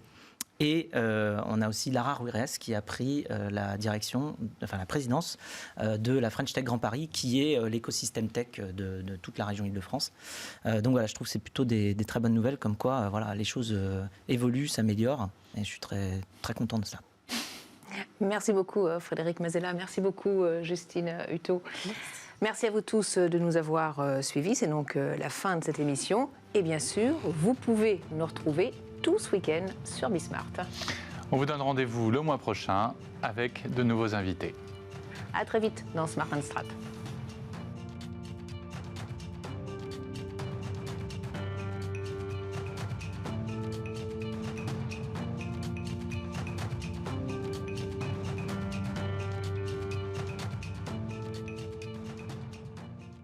Et on a aussi Lara Ruiz qui a pris la présidence de la French Tech Grand Paris, qui est l'écosystème tech de toute la région Île-de-France. Donc voilà, je trouve que c'est plutôt des très bonnes nouvelles, comme quoi voilà, les choses évoluent, s'améliorent, et je suis très, très content de ça. Merci beaucoup Frédéric Mazella, merci beaucoup Justine Hutto. Merci à vous tous de nous avoir suivis. C'est donc la fin de cette émission. Et bien sûr, vous pouvez nous retrouver tout ce week-end sur Bismart. On vous donne rendez-vous le mois prochain avec de nouveaux invités. À très vite dans Smart & Strat.